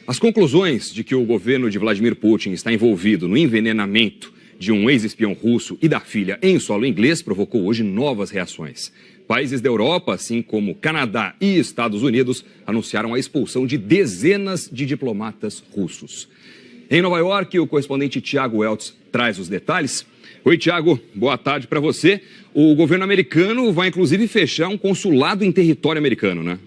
As conclusões de que o governo de Vladimir Putin está envolvido no envenenamento de um ex-espião russo e da filha em solo inglês provocou hoje novas reações. Países da Europa, assim como Canadá e Estados Unidos, anunciaram a expulsão de dezenas de diplomatas russos. Em Nova York, o correspondente Tiago Weltz traz os detalhes. Oi, Tiago, boa tarde para você. O governo americano vai, inclusive, fechar um consulado em território americano, né?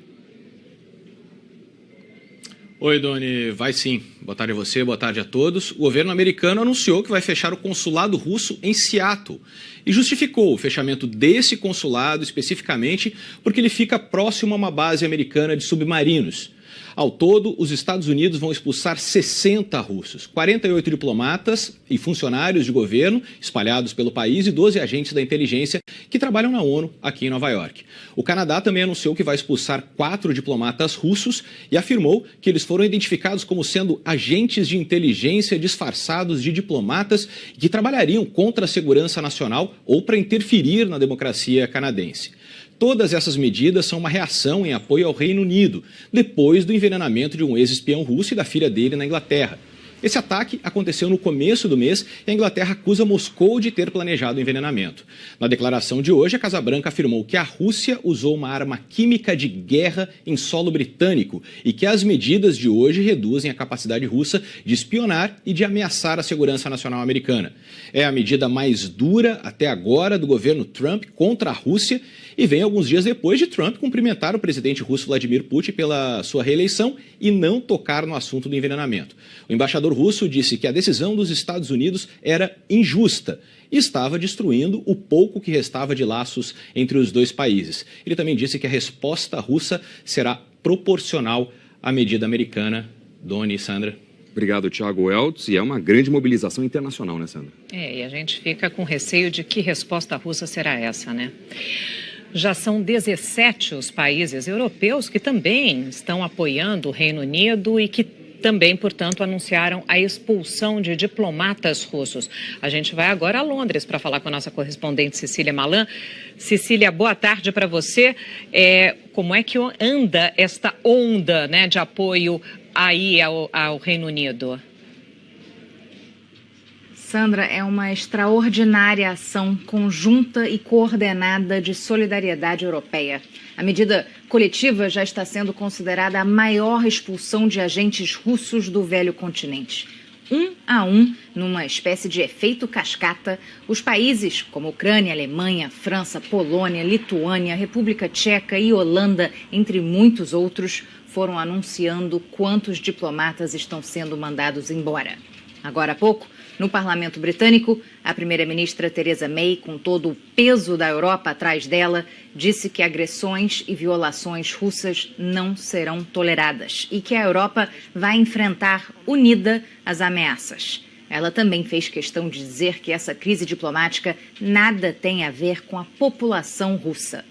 Oi, Doni, vai sim. Boa tarde a você, boa tarde a todos. O governo americano anunciou que vai fechar o consulado russo em Seattle e justificou o fechamento desse consulado especificamente porque ele fica próximo a uma base americana de submarinos. Ao todo, os Estados Unidos vão expulsar 60 russos, 48 diplomatas e funcionários de governo espalhados pelo país e 12 agentes da inteligência que trabalham na ONU aqui em Nova York. O Canadá também anunciou que vai expulsar 4 diplomatas russos e afirmou que eles foram identificados como sendo agentes de inteligência disfarçados de diplomatas que trabalhariam contra a segurança nacional ou para interferir na democracia canadense. Todas essas medidas são uma reação em apoio ao Reino Unido, depois do envenenamento de um ex-espião russo e da filha dele na Inglaterra. Esse ataque aconteceu no começo do mês e a Inglaterra acusa Moscou de ter planejado o envenenamento. Na declaração de hoje, a Casa Branca afirmou que a Rússia usou uma arma química de guerra em solo britânico e que as medidas de hoje reduzem a capacidade russa de espionar e de ameaçar a segurança nacional americana. É a medida mais dura até agora do governo Trump contra a Rússia e vem alguns dias depois de Trump cumprimentar o presidente russo Vladimir Putin pela sua reeleição e não tocar no assunto do envenenamento. O embaixador russo disse que a decisão dos Estados Unidos era injusta e estava destruindo o pouco que restava de laços entre os dois países. Ele também disse que a resposta russa será proporcional à medida americana. Doni e Sandra. Obrigado, Tiago Weltz. E é uma grande mobilização internacional, né, Sandra? E a gente fica com receio de que resposta russa será essa, né? Já são 17 os países europeus que também estão apoiando o Reino Unido e que também, portanto, anunciaram a expulsão de diplomatas russos. A gente vai agora a Londres para falar com a nossa correspondente Cecília Malan. Cecília, boa tarde para você. Como é que anda esta onda, né, de apoio aí ao Reino Unido? Sandra, é uma extraordinária ação conjunta e coordenada de solidariedade europeia. A medida coletiva já está sendo considerada a maior expulsão de agentes russos do velho continente. Um a um, numa espécie de efeito cascata, os países como Ucrânia, Alemanha, França, Polônia, Lituânia, República Tcheca e Holanda, entre muitos outros, foram anunciando quantos diplomatas estão sendo mandados embora. Agora há pouco, no parlamento britânico, a primeira-ministra Theresa May, com todo o peso da Europa atrás dela, disse que agressões e violações russas não serão toleradas e que a Europa vai enfrentar unida as ameaças. Ela também fez questão de dizer que essa crise diplomática nada tem a ver com a população russa.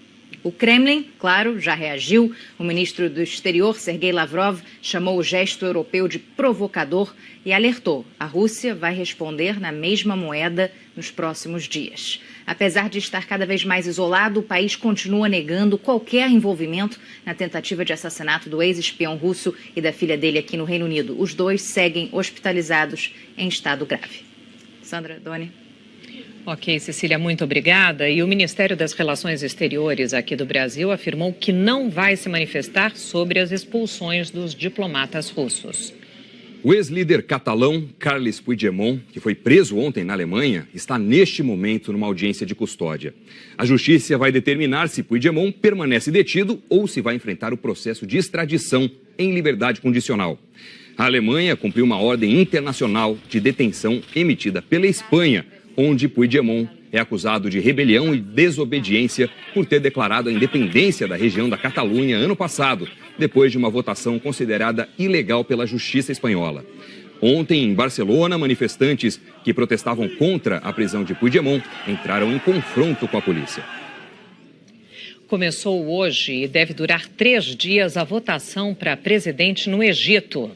O Kremlin, claro, já reagiu. O ministro do Exterior, Sergei Lavrov, chamou o gesto europeu de provocador e alertou: a Rússia vai responder na mesma moeda nos próximos dias. Apesar de estar cada vez mais isolado, o país continua negando qualquer envolvimento na tentativa de assassinato do ex-espião russo e da filha dele aqui no Reino Unido. Os dois seguem hospitalizados em estado grave. Sandra, Doni. Ok, Cecília, muito obrigada. E o Ministério das Relações Exteriores aqui do Brasil afirmou que não vai se manifestar sobre as expulsões dos diplomatas russos. O ex-líder catalão Carles Puigdemont, que foi preso ontem na Alemanha, está neste momento numa audiência de custódia. A justiça vai determinar se Puigdemont permanece detido ou se vai enfrentar o processo de extradição em liberdade condicional. A Alemanha cumpriu uma ordem internacional de detenção emitida pela Espanha, onde Puigdemont é acusado de rebelião e desobediência por ter declarado a independência da região da Catalunha ano passado, depois de uma votação considerada ilegal pela justiça espanhola. Ontem, em Barcelona, manifestantes que protestavam contra a prisão de Puigdemont entraram em confronto com a polícia. Começou hoje e deve durar 3 dias a votação para presidente no Egito.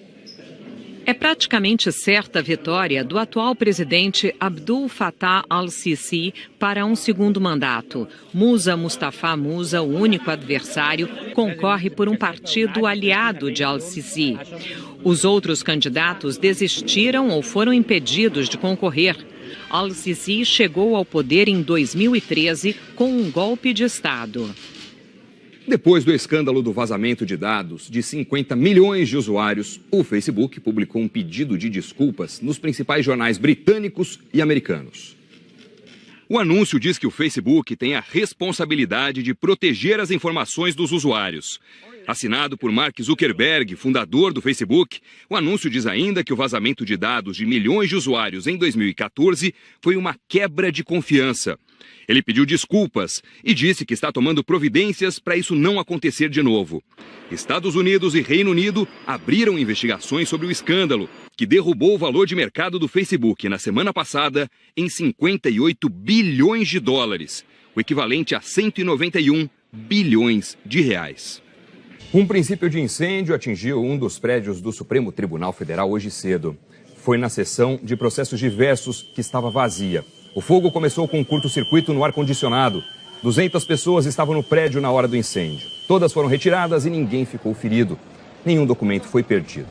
É praticamente certa a vitória do atual presidente Abdul Fattah al-Sisi para um segundo mandato. Musa Mustafa Musa, o único adversário, concorre por um partido aliado de al-Sisi. Os outros candidatos desistiram ou foram impedidos de concorrer. Al-Sisi chegou ao poder em 2013 com um golpe de Estado. Depois do escândalo do vazamento de dados de 50 milhões de usuários, o Facebook publicou um pedido de desculpas nos principais jornais britânicos e americanos. O anúncio diz que o Facebook tem a responsabilidade de proteger as informações dos usuários. Assinado por Mark Zuckerberg, fundador do Facebook, o anúncio diz ainda que o vazamento de dados de milhões de usuários em 2014 foi uma quebra de confiança. Ele pediu desculpas e disse que está tomando providências para isso não acontecer de novo. Estados Unidos e Reino Unido abriram investigações sobre o escândalo, que derrubou o valor de mercado do Facebook na semana passada em 58 bilhões de dólares, o equivalente a 191 bilhões de reais. Um princípio de incêndio atingiu um dos prédios do Supremo Tribunal Federal hoje cedo. Foi na sessão de processos diversos que estava vazia. O fogo começou com um curto-circuito no ar-condicionado. 200 pessoas estavam no prédio na hora do incêndio. Todas foram retiradas e ninguém ficou ferido. Nenhum documento foi perdido.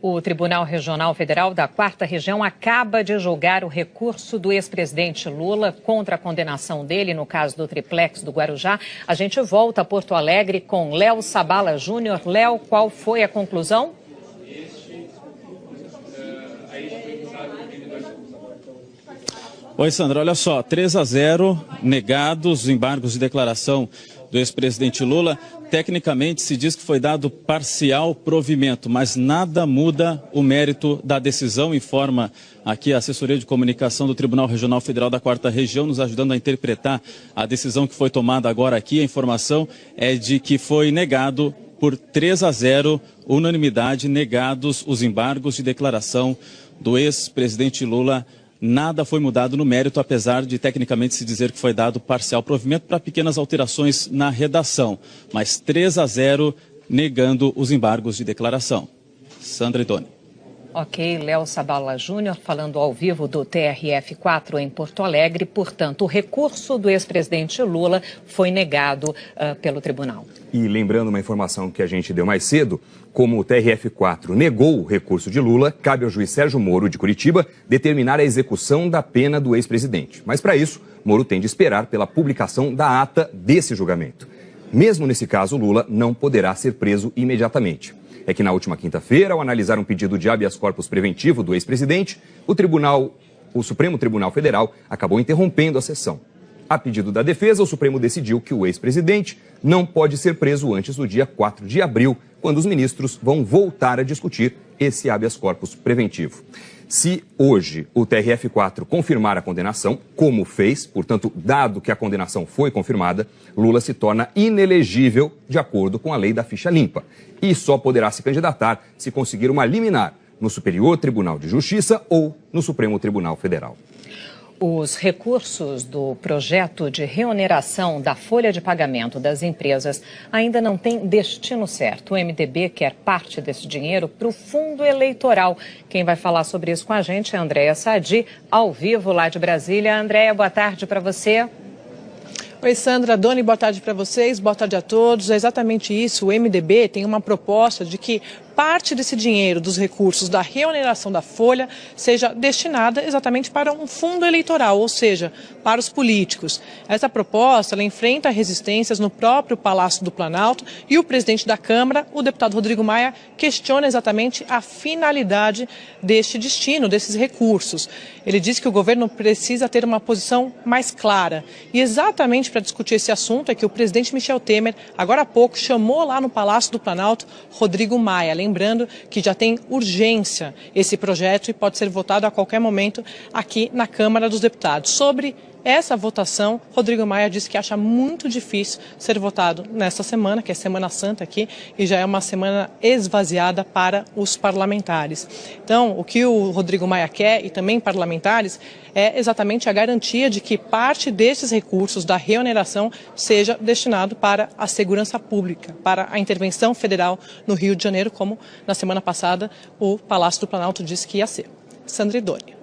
O Tribunal Regional Federal da 4ª Região acaba de julgar o recurso do ex-presidente Lula contra a condenação dele no caso do triplex do Guarujá. A gente volta a Porto Alegre com Léo Sabala Júnior. Léo, qual foi a conclusão? Oi, Sandra, olha só, 3-0, negados os embargos de declaração do ex-presidente Lula. Tecnicamente se diz que foi dado parcial provimento, mas nada muda o mérito da decisão, informa aqui a assessoria de comunicação do Tribunal Regional Federal da 4ª Região, nos ajudando a interpretar a decisão que foi tomada agora aqui. A informação é de que foi negado por 3-0, unanimidade, negados os embargos de declaração do ex-presidente Lula. Nada foi mudado no mérito, apesar de tecnicamente se dizer que foi dado parcial provimento para pequenas alterações na redação. Mas 3-0 negando os embargos de declaração. Sandra e Doni. Ok, Léo Sabala Júnior falando ao vivo do TRF4 em Porto Alegre. Portanto, o recurso do ex-presidente Lula foi negado pelo tribunal. E lembrando uma informação que a gente deu mais cedo, como o TRF4 negou o recurso de Lula, cabe ao juiz Sérgio Moro, de Curitiba, determinar a execução da pena do ex-presidente. Mas para isso, Moro tem de esperar pela publicação da ata desse julgamento. Mesmo nesse caso, Lula não poderá ser preso imediatamente. É que na última quinta-feira, ao analisar um pedido de habeas corpus preventivo do ex-presidente, o Supremo Tribunal Federal acabou interrompendo a sessão. A pedido da defesa, o Supremo decidiu que o ex-presidente não pode ser preso antes do dia 4 de abril, quando os ministros vão voltar a discutir esse habeas corpus preventivo. Se hoje o TRF4 confirmar a condenação, como fez, portanto, dado que a condenação foi confirmada, Lula se torna inelegível de acordo com a lei da ficha limpa e só poderá se candidatar se conseguir uma liminar no Superior Tribunal de Justiça ou no Supremo Tribunal Federal. Os recursos do projeto de reoneração da folha de pagamento das empresas ainda não têm destino certo. O MDB quer parte desse dinheiro para o fundo eleitoral. Quem vai falar sobre isso com a gente é a Andréa Sadi, ao vivo lá de Brasília. Andréa, boa tarde para você. Oi, Sandra, Doni, boa tarde para vocês, boa tarde a todos. É exatamente isso, o MDB tem uma proposta de que parte desse dinheiro, dos recursos da reoneração da folha, seja destinada exatamente para um fundo eleitoral, ou seja, para os políticos. Essa proposta ela enfrenta resistências no próprio Palácio do Planalto e o presidente da Câmara, o deputado Rodrigo Maia, questiona exatamente a finalidade deste destino, desses recursos. Ele diz que o governo precisa ter uma posição mais clara. E exatamente para discutir esse assunto é que o presidente Michel Temer, agora há pouco, chamou lá no Palácio do Planalto Rodrigo Maia. Lembrando que já tem urgência esse projeto e pode ser votado a qualquer momento aqui na Câmara dos Deputados. Sobre essa votação, Rodrigo Maia disse que acha muito difícil ser votado nesta semana, que é Semana Santa aqui, e já é uma semana esvaziada para os parlamentares. Então, o que o Rodrigo Maia quer, e também parlamentares, é exatamente a garantia de que parte desses recursos da reoneração seja destinado para a segurança pública, para a intervenção federal no Rio de Janeiro, como na semana passada o Palácio do Planalto disse que ia ser. Sandra Idoni.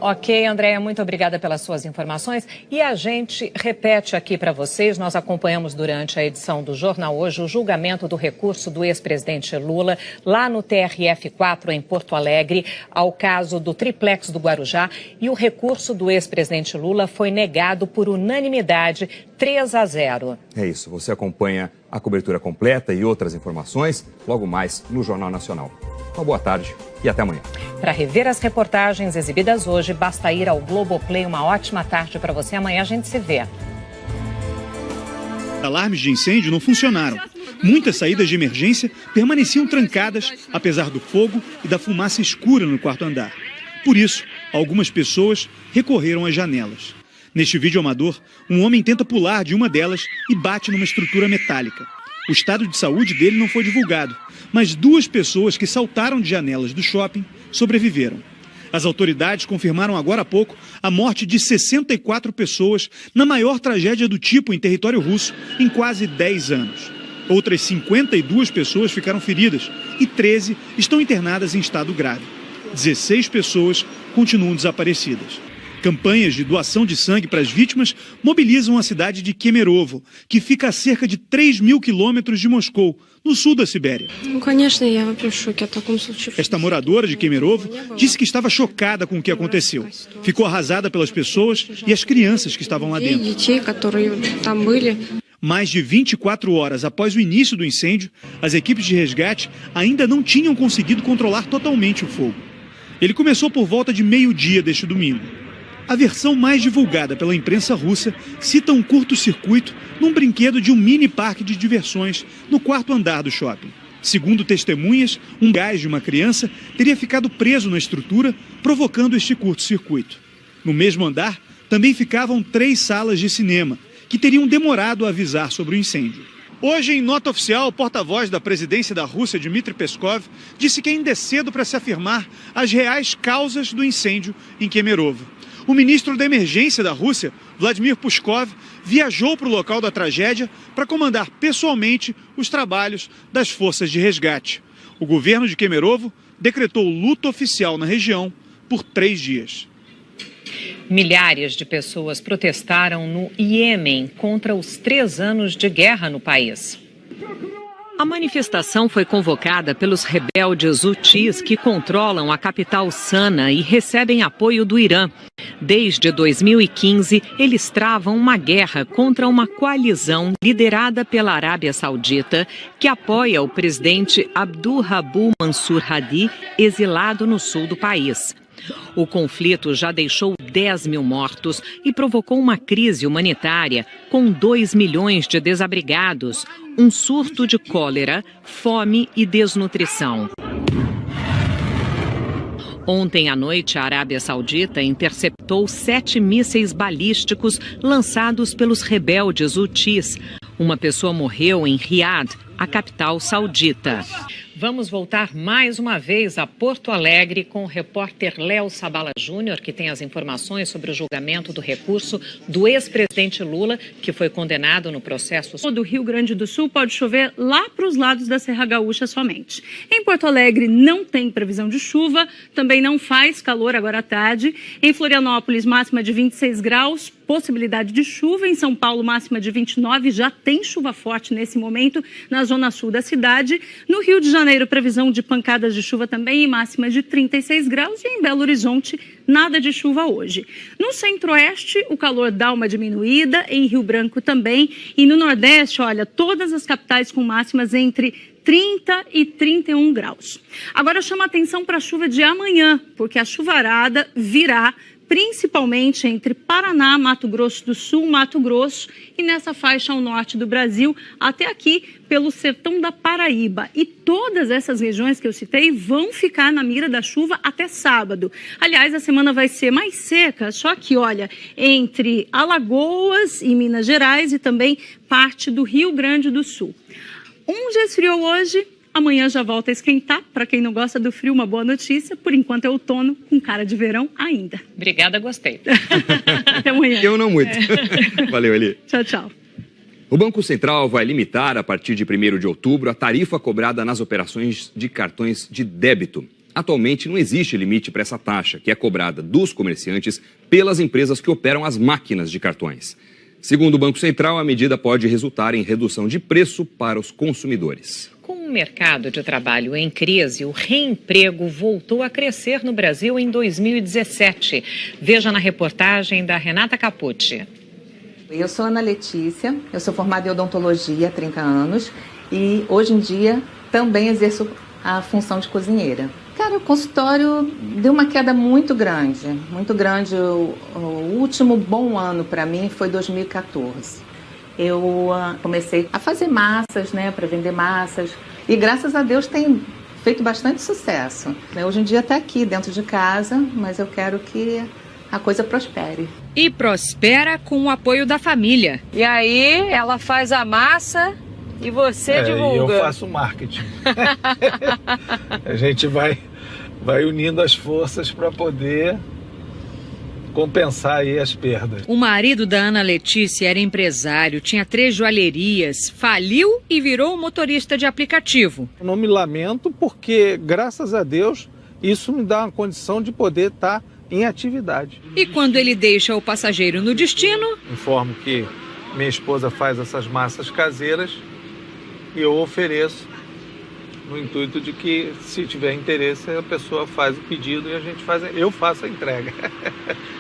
Ok, Andréia, muito obrigada pelas suas informações. E a gente repete aqui para vocês, nós acompanhamos durante a edição do Jornal Hoje o julgamento do recurso do ex-presidente Lula lá no TRF4 em Porto Alegre, ao caso do triplex do Guarujá. E o recurso do ex-presidente Lula foi negado por unanimidade, 3-0. É isso, você acompanha a cobertura completa e outras informações logo mais no Jornal Nacional. Uma boa tarde e até amanhã. Para rever as reportagens exibidas hoje, basta ir ao Globoplay. Uma ótima tarde para você. Amanhã a gente se vê. Alarmes de incêndio não funcionaram. Muitas saídas de emergência permaneciam trancadas, apesar do fogo e da fumaça escura no quarto andar. Por isso, algumas pessoas recorreram às janelas. Neste vídeo amador, um homem tenta pular de uma delas e bate numa estrutura metálica. O estado de saúde dele não foi divulgado, mas 2 pessoas que saltaram de janelas do shopping sobreviveram. As autoridades confirmaram agora há pouco a morte de 64 pessoas na maior tragédia do tipo em território russo em quase 10 anos. Outras 52 pessoas ficaram feridas e 13 estão internadas em estado grave. 16 pessoas continuam desaparecidas. Campanhas de doação de sangue para as vítimas mobilizam a cidade de Kemerovo, que fica a cerca de 3.000 quilômetros de Moscou, no sul da Sibéria. Esta moradora de Kemerovo disse que estava chocada com o que aconteceu. Ficou arrasada pelas pessoas e as crianças que estavam lá dentro. Mais de 24 horas após o início do incêndio, as equipes de resgate ainda não tinham conseguido controlar totalmente o fogo. Ele começou por volta de meio-dia deste domingo. A versão mais divulgada pela imprensa russa cita um curto-circuito num brinquedo de um mini parque de diversões no quarto andar do shopping. Segundo testemunhas, um gás de uma criança teria ficado preso na estrutura, provocando este curto-circuito. No mesmo andar, também ficavam 3 salas de cinema, que teriam demorado a avisar sobre o incêndio. Hoje, em nota oficial, o porta-voz da presidência da Rússia, Dmitry Peskov, disse que ainda é cedo para se afirmar as reais causas do incêndio em Kemerovo. O ministro da Emergência da Rússia, Vladimir Pushkov, viajou para o local da tragédia para comandar pessoalmente os trabalhos das forças de resgate. O governo de Kemerovo decretou luto oficial na região por 3 dias. Milhares de pessoas protestaram no Iêmen contra os 3 anos de guerra no país. A manifestação foi convocada pelos rebeldes hutis que controlam a capital Sana e recebem apoio do Irã. Desde 2015, eles travam uma guerra contra uma coalizão liderada pela Arábia Saudita, que apoia o presidente Abdul Rabu Mansur Hadi, exilado no sul do país. O conflito já deixou 10 mil mortos e provocou uma crise humanitária, com 2 milhões de desabrigados, um surto de cólera, fome e desnutrição. Ontem à noite, a Arábia Saudita interceptou 7 mísseis balísticos lançados pelos rebeldes hutis. Uma pessoa morreu em Riad, a capital saudita. Vamos voltar mais uma vez a Porto Alegre com o repórter Léo Sabala Júnior, que tem as informações sobre o julgamento do recurso do ex-presidente Lula, que foi condenado no processo. Do Rio Grande do Sul pode chover lá para os lados da Serra Gaúcha somente. Em Porto Alegre não tem previsão de chuva, também não faz calor agora à tarde. Em Florianópolis, máxima de 26 graus. possibilidade de chuva. Em São Paulo, máxima de 29, já tem chuva forte nesse momento na zona sul da cidade. No Rio de Janeiro, previsão de pancadas de chuva também, máxima de 36 graus. E em Belo Horizonte, nada de chuva hoje. No centro-oeste, o calor dá uma diminuída, em Rio Branco também. E no nordeste, olha, todas as capitais com máximas entre 30 e 31 graus. Agora chama atenção para a chuva de amanhã, porque a chuvarada virá principalmente entre Paraná, Mato Grosso do Sul, Mato Grosso e nessa faixa ao norte do Brasil, até aqui pelo sertão da Paraíba. E todas essas regiões que eu citei vão ficar na mira da chuva até sábado. Aliás, a semana vai ser mais seca, só que, olha, entre Alagoas e Minas Gerais e também parte do Rio Grande do Sul. Já esfriou hoje, amanhã já volta a esquentar. Para quem não gosta do frio, uma boa notícia. Por enquanto é outono, com cara de verão ainda. Obrigada, gostei. Até amanhã. Eu não muito. Valeu, Eli. Tchau, tchau. O Banco Central vai limitar, a partir de 1º de outubro, a tarifa cobrada nas operações de cartões de débito. Atualmente, não existe limite para essa taxa, que é cobrada dos comerciantes pelas empresas que operam as máquinas de cartões. Segundo o Banco Central, a medida pode resultar em redução de preço para os consumidores. Com o mercado de trabalho em crise, o reemprego voltou a crescer no Brasil em 2017. Veja na reportagem da Renata Capucci. Eu sou Ana Letícia, eu sou formada em odontologia há 30 anos e hoje em dia também exerço a função de cozinheira. Cara, o consultório deu uma queda muito grande, muito grande. O último bom ano para mim foi 2014. Eu comecei a fazer massas, né, para vender massas e graças a Deus tem feito bastante sucesso. Hoje em dia está aqui dentro de casa, mas eu quero que a coisa prospere. E prospera com o apoio da família. E aí, ela faz a massa e você divulga. E eu faço marketing. A gente vai unindo as forças para poder compensar aí as perdas. O marido da Ana Letícia era empresário, tinha 3 joalherias, faliu e virou motorista de aplicativo. Eu não me lamento porque, graças a Deus, isso me dá uma condição de poder estar em atividade. E quando ele deixa o passageiro no destino... Informo que minha esposa faz essas massas caseiras e eu ofereço no intuito de que, se tiver interesse, a pessoa faz o pedido e eu faço a entrega.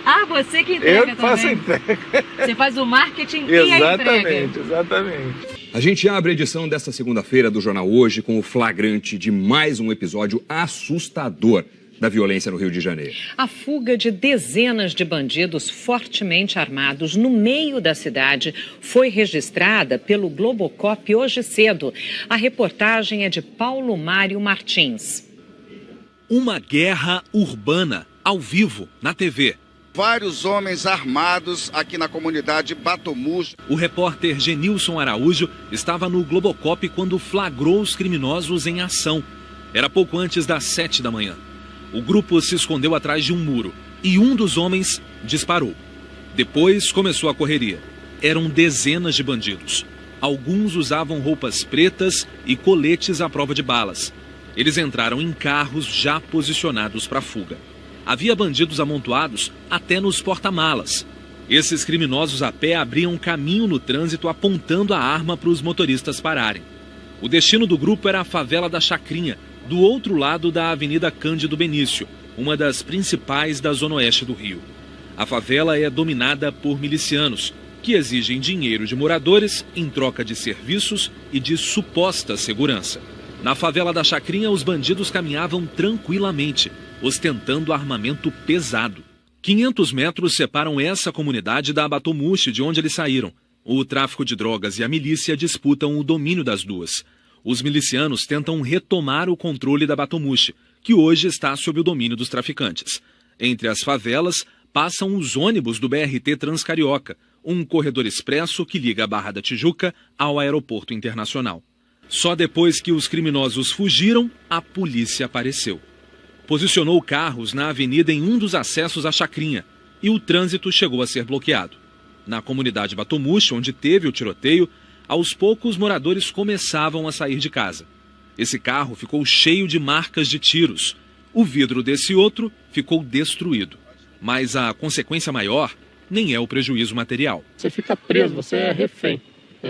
Ah, você que entrega também. Eu faço a entrega. Você faz o marketing e a entrega. Exatamente. A gente abre a edição desta segunda-feira do Jornal Hoje com o flagrante de mais um episódio assustador da violência no Rio de Janeiro. A fuga de dezenas de bandidos fortemente armados no meio da cidade foi registrada pelo Globocop hoje cedo. A reportagem é de Paulo Mário Martins. Uma guerra urbana, ao vivo, na TV. Vários homens armados aqui na comunidade Batomuxo. O repórter Genilson Araújo estava no Globocop quando flagrou os criminosos em ação. Era pouco antes das 7 da manhã. O grupo se escondeu atrás de um muro e um dos homens disparou. Depois começou a correria. Eram dezenas de bandidos. Alguns usavam roupas pretas e coletes à prova de balas. Eles entraram em carros já posicionados para a fuga. Havia bandidos amontoados até nos porta-malas. Esses criminosos a pé abriam caminho no trânsito apontando a arma para os motoristas pararem. O destino do grupo era a favela da Chacrinha, do outro lado da Avenida Cândido Benício, uma das principais da zona oeste do Rio. A favela é dominada por milicianos, que exigem dinheiro de moradores em troca de serviços e de suposta segurança. Na favela da Chacrinha, os bandidos caminhavam tranquilamente, ostentando armamento pesado. 500 metros separam essa comunidade da Batomuxo, de onde eles saíram. O tráfico de drogas e a milícia disputam o domínio das duas. Os milicianos tentam retomar o controle da Batomuxo, que hoje está sob o domínio dos traficantes. Entre as favelas, passam os ônibus do BRT Transcarioca, um corredor expresso que liga a Barra da Tijuca ao aeroporto internacional. Só depois que os criminosos fugiram, a polícia apareceu. Posicionou carros na avenida em um dos acessos à Chacrinha e o trânsito chegou a ser bloqueado. Na comunidade Batomuxo, onde teve o tiroteio, aos poucos, moradores começavam a sair de casa. Esse carro ficou cheio de marcas de tiros. O vidro desse outro ficou destruído. Mas a consequência maior nem é o prejuízo material. Você fica preso, você é refém.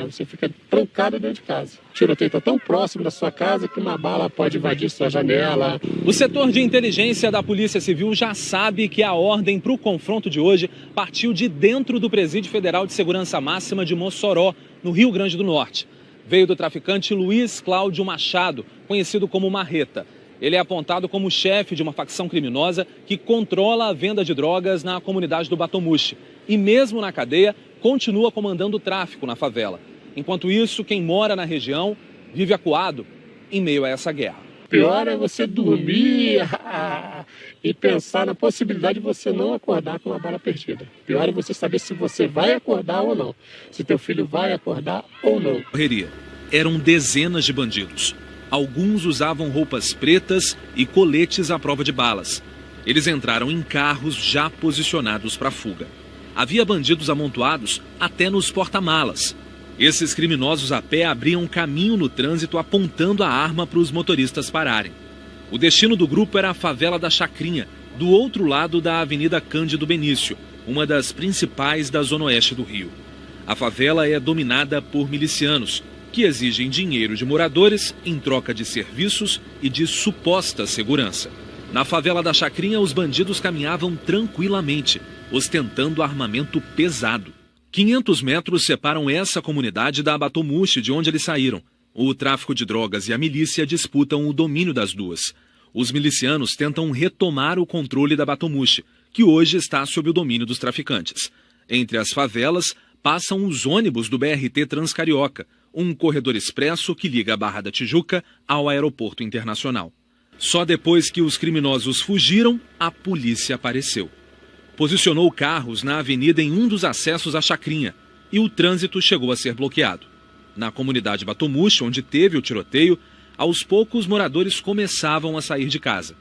Você fica trancado dentro de casa. O tiroteio está tão próximo da sua casa que uma bala pode invadir sua janela. O setor de inteligência da Polícia Civil já sabe que a ordem para o confronto de hoje partiu de dentro do Presídio Federal de Segurança Máxima de Mossoró, no Rio Grande do Norte. Veio do traficante Luiz Cláudio Machado, conhecido como Marreta. Ele é apontado como chefe de uma facção criminosa que controla a venda de drogas na comunidade do Batomuxi. E mesmo na cadeia, continua comandando o tráfico na favela. Enquanto isso, quem mora na região vive acuado em meio a essa guerra. Pior é você dormir e pensar na possibilidade de você não acordar com uma bala perdida. Pior é você saber se você vai acordar ou não. Se teu filho vai acordar ou não. Correria. Eram dezenas de bandidos. Alguns usavam roupas pretas e coletes à prova de balas. Eles entraram em carros já posicionados para a fuga. Havia bandidos amontoados até nos porta-malas. Esses criminosos a pé abriam caminho no trânsito apontando a arma para os motoristas pararem. O destino do grupo era a favela da Chacrinha, do outro lado da Avenida Cândido Benício, uma das principais da zona oeste do Rio. A favela é dominada por milicianos, que exigem dinheiro de moradores em troca de serviços e de suposta segurança. Na favela da Chacrinha, os bandidos caminhavam tranquilamente, ostentando armamento pesado. 500 metros separam essa comunidade da Batomuxi, de onde eles saíram. O tráfico de drogas e a milícia disputam o domínio das duas. Os milicianos tentam retomar o controle da Batomuxi, que hoje está sob o domínio dos traficantes. Entre as favelas, passam os ônibus do BRT Transcarioca, um corredor expresso que liga a Barra da Tijuca ao aeroporto internacional. Só depois que os criminosos fugiram, a polícia apareceu. Posicionou carros na avenida em um dos acessos à Chacrinha e o trânsito chegou a ser bloqueado. Na comunidade Batomuxi, onde teve o tiroteio, aos poucos moradores começavam a sair de casa.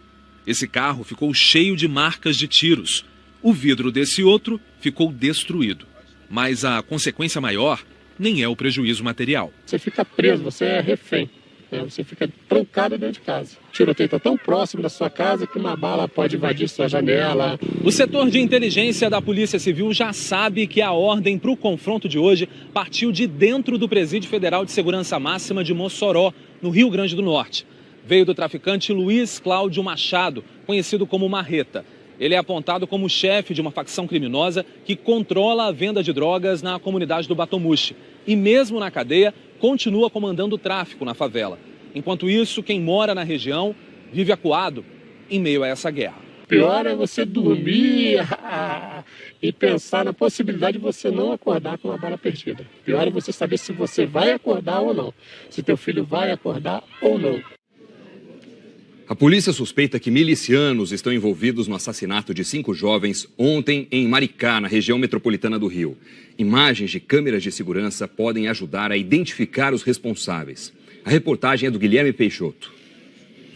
Esse carro ficou cheio de marcas de tiros. O vidro desse outro ficou destruído. Mas a consequência maior nem é o prejuízo material. Você fica preso, você é refém. Você fica trancado dentro de casa. O tiroteio está tão próximo da sua casa que uma bala pode invadir sua janela. O setor de inteligência da Polícia Civil já sabe que a ordem para o confronto de hoje partiu de dentro do Presídio Federal de Segurança Máxima de Mossoró, no Rio Grande do Norte. Veio do traficante Luiz Cláudio Machado, conhecido como Marreta. Ele é apontado como chefe de uma facção criminosa que controla a venda de drogas na comunidade do Batomuxi. E mesmo na cadeia, continua comandando o tráfico na favela. Enquanto isso, quem mora na região vive acuado em meio a essa guerra. Pior é você dormir e pensar na possibilidade de você não acordar com uma bala perdida. Pior é você saber se você vai acordar ou não. Se teu filho vai acordar ou não. A polícia suspeita que milicianos estão envolvidos no assassinato de 5 jovens ontem em Maricá, na região metropolitana do Rio. Imagens de câmeras de segurança podem ajudar a identificar os responsáveis. A reportagem é do Guilherme Peixoto.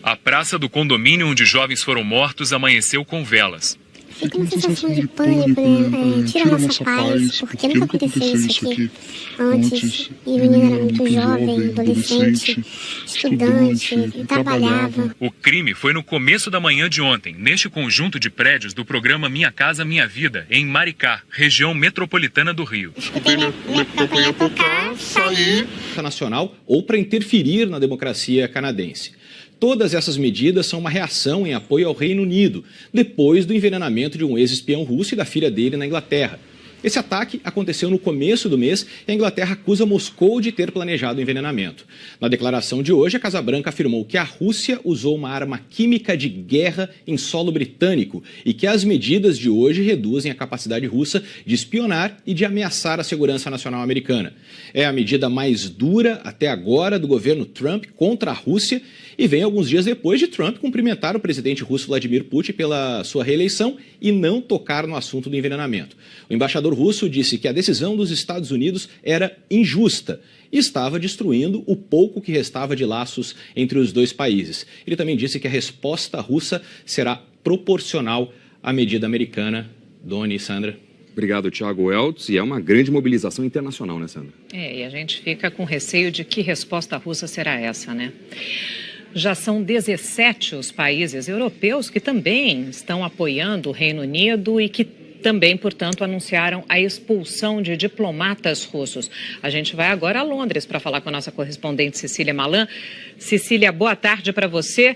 A praça do condomínio onde jovens foram mortos amanheceu com velas. Fica uma sensação de pânico, né? Tira a nossa paz, porque nunca aconteceu isso aqui antes. E o menino era muito jovem, adolescente, estudante, e trabalhava. O crime foi no começo da manhã de ontem, neste conjunto de prédios do programa Minha Casa Minha Vida, em Maricá, região metropolitana do Rio. Escutei minha campanha tocar, saí. Nacional ou para interferir na democracia canadense. Todas essas medidas são uma reação em apoio ao Reino Unido, depois do envenenamento de um ex-espião russo e da filha dele na Inglaterra. Esse ataque aconteceu no começo do mês e a Inglaterra acusa Moscou de ter planejado o envenenamento. Na declaração de hoje, a Casa Branca afirmou que a Rússia usou uma arma química de guerra em solo britânico e que as medidas de hoje reduzem a capacidade russa de espionar e de ameaçar a segurança nacional americana. É a medida mais dura até agora do governo Trump contra a Rússia e vem alguns dias depois de Trump cumprimentar o presidente russo Vladimir Putin pela sua reeleição e não tocar no assunto do envenenamento. O embaixador russo disse que a decisão dos Estados Unidos era injusta e estava destruindo o pouco que restava de laços entre os dois países. Ele também disse que a resposta russa será proporcional à medida americana. Doni e Sandra. Obrigado, Thiago Eltz. E é uma grande mobilização internacional, né, Sandra? E a gente fica com receio de que resposta russa será essa, né? Já são 17 os países europeus que também estão apoiando o Reino Unido e que também, portanto, anunciaram a expulsão de diplomatas russos. A gente vai agora a Londres para falar com a nossa correspondente Cecília Malan. Cecília, boa tarde para você.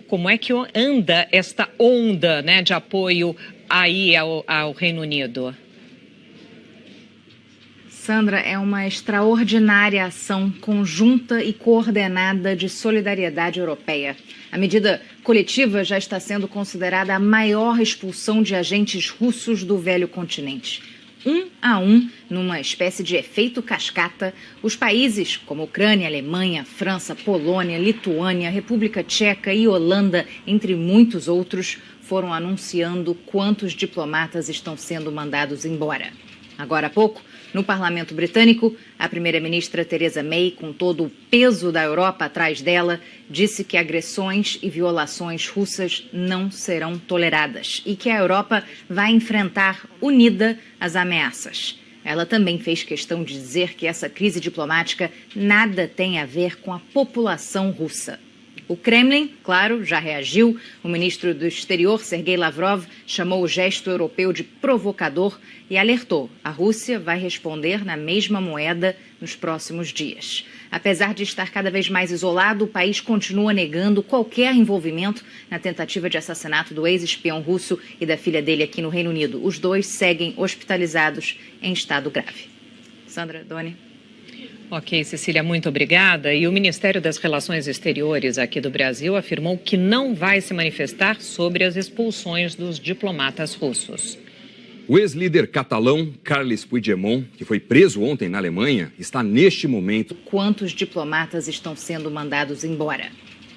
Como é que anda esta onda, né, de apoio aí ao Reino Unido? Sandra, é uma extraordinária ação conjunta e coordenada de solidariedade europeia. A medida coletiva já está sendo considerada a maior expulsão de agentes russos do velho continente. Um a um, numa espécie de efeito cascata, os países como Ucrânia, Alemanha, França, Polônia, Lituânia, República Tcheca e Holanda, entre muitos outros, foram anunciando quantos diplomatas estão sendo mandados embora. Agora há pouco, no Parlamento Britânico, a primeira-ministra Theresa May, com todo o peso da Europa atrás dela, disse que agressões e violações russas não serão toleradas e que a Europa vai enfrentar unida as ameaças. Ela também fez questão de dizer que essa crise diplomática nada tem a ver com a população russa. O Kremlin, claro, já reagiu. O ministro do Exterior, Sergei Lavrov, chamou o gesto europeu de provocador e alertou: a Rússia vai responder na mesma moeda nos próximos dias. Apesar de estar cada vez mais isolado, o país continua negando qualquer envolvimento na tentativa de assassinato do ex-espião russo e da filha dele aqui no Reino Unido. Os dois seguem hospitalizados em estado grave. Sandra, Doni. Ok, Cecília, muito obrigada. E o Ministério das Relações Exteriores aqui do Brasil afirmou que não vai se manifestar sobre as expulsões dos diplomatas russos. O ex-líder catalão Carles Puigdemont, que foi preso ontem na Alemanha, está neste momento... Quantos diplomatas estão sendo mandados embora?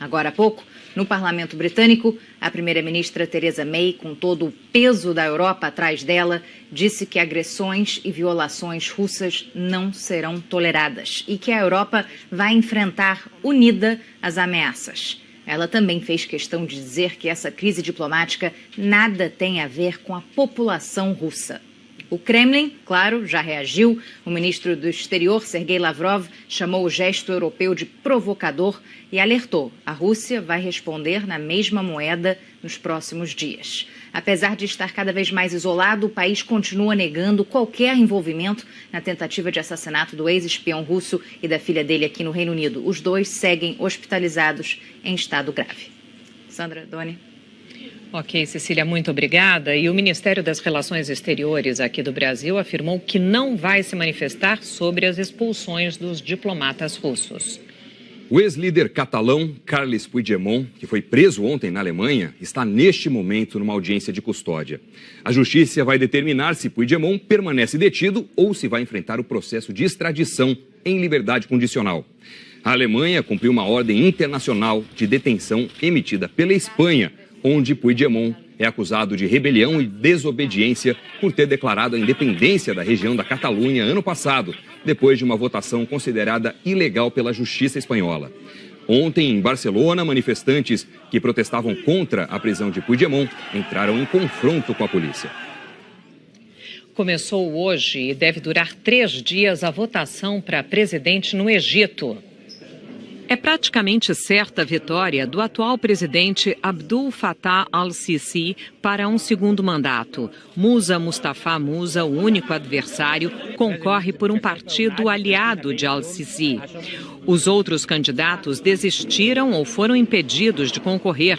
Agora há pouco, no Parlamento Britânico, a primeira-ministra Theresa May, com todo o peso da Europa atrás dela, disse que agressões e violações russas não serão toleradas e que a Europa vai enfrentar unida as ameaças. Ela também fez questão de dizer que essa crise diplomática nada tem a ver com a população russa. O Kremlin, claro, já reagiu. O ministro do Exterior, Sergei Lavrov, chamou o gesto europeu de provocador e alertou: a Rússia vai responder na mesma moeda nos próximos dias. Apesar de estar cada vez mais isolado, o país continua negando qualquer envolvimento na tentativa de assassinato do ex-espião russo e da filha dele aqui no Reino Unido. Os dois seguem hospitalizados em estado grave. Sandra, Doni. Ok, Cecília, muito obrigada. E o Ministério das Relações Exteriores aqui do Brasil afirmou que não vai se manifestar sobre as expulsões dos diplomatas russos. O ex-líder catalão Carles Puigdemont, que foi preso ontem na Alemanha, está neste momento numa audiência de custódia. A justiça vai determinar se Puigdemont permanece detido ou se vai enfrentar o processo de extradição em liberdade condicional. A Alemanha cumpriu uma ordem internacional de detenção emitida pela Espanha, onde Puigdemont é acusado de rebelião e desobediência por ter declarado a independência da região da Catalunha ano passado, depois de uma votação considerada ilegal pela justiça espanhola. Ontem, em Barcelona, manifestantes que protestavam contra a prisão de Puigdemont entraram em confronto com a polícia. Começou hoje e deve durar 3 dias a votação para presidente no Egito. É praticamente certa a vitória do atual presidente Abdul Fattah al-Sisi para um segundo mandato. Musa Mustafa Musa, o único adversário, concorre por um partido aliado de al-Sisi. Os outros candidatos desistiram ou foram impedidos de concorrer.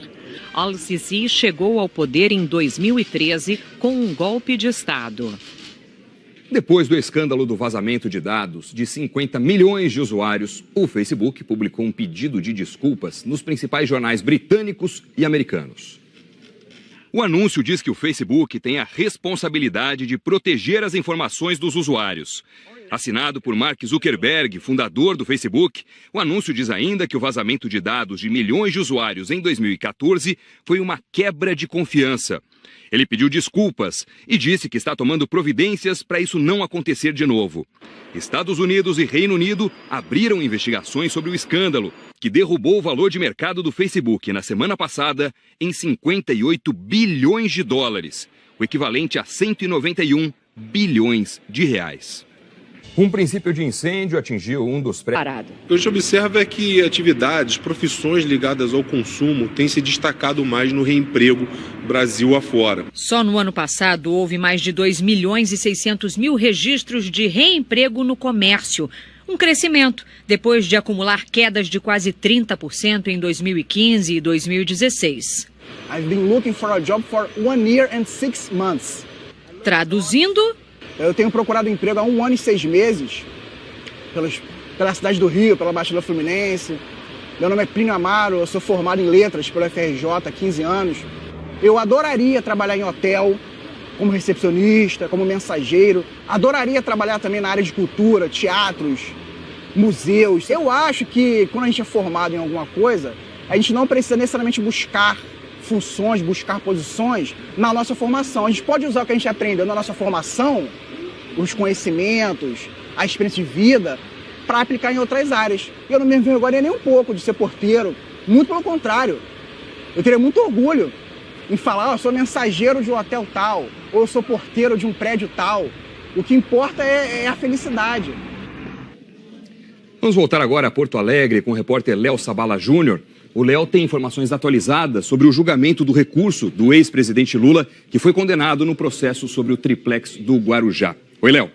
Al-Sisi chegou ao poder em 2013 com um golpe de Estado. Depois do escândalo do vazamento de dados de 50 milhões de usuários, o Facebook publicou um pedido de desculpas nos principais jornais britânicos e americanos. O anúncio diz que o Facebook tem a responsabilidade de proteger as informações dos usuários. Assinado por Mark Zuckerberg, fundador do Facebook, o anúncio diz ainda que o vazamento de dados de milhões de usuários em 2014 foi uma quebra de confiança. Ele pediu desculpas e disse que está tomando providências para isso não acontecer de novo. Estados Unidos e Reino Unido abriram investigações sobre o escândalo, que derrubou o valor de mercado do Facebook na semana passada em 58 bilhões de dólares, o equivalente a 191 bilhões de reais. Um princípio de incêndio atingiu um dos prédios. O que a gente observa é que atividades, profissões ligadas ao consumo têm se destacado mais no reemprego Brasil afora. Só no ano passado houve mais de 2.600.000 registros de reemprego no comércio. Um crescimento depois de acumular quedas de quase 30% em 2015 e 2016. I've been looking for a job for 1 year and 6 months. Traduzindo, eu tenho procurado emprego há 1 ano e 6 meses, pela cidade do Rio, pela Baixada Fluminense. Meu nome é Plínio Amaro, eu sou formado em letras pela FRJ há 15 anos. Eu adoraria trabalhar em hotel, como recepcionista, como mensageiro. Adoraria trabalhar também na área de cultura, teatros, museus. Eu acho que quando a gente é formado em alguma coisa, a gente não precisa necessariamente buscar funções, buscar posições na nossa formação. A gente pode usar o que a gente aprendeu na nossa formação, os conhecimentos, a experiência de vida, para aplicar em outras áreas. E eu não me envergonharia nem um pouco de ser porteiro, muito pelo contrário. Eu teria muito orgulho em falar, eu sou mensageiro de um hotel tal, ou eu sou porteiro de um prédio tal. O que importa é a felicidade. Vamos voltar agora a Porto Alegre com o repórter Léo Sabala Júnior. O Léo tem informações atualizadas sobre o julgamento do recurso do ex-presidente Lula, que foi condenado no processo sobre o triplex do Guarujá. Oi, Léo.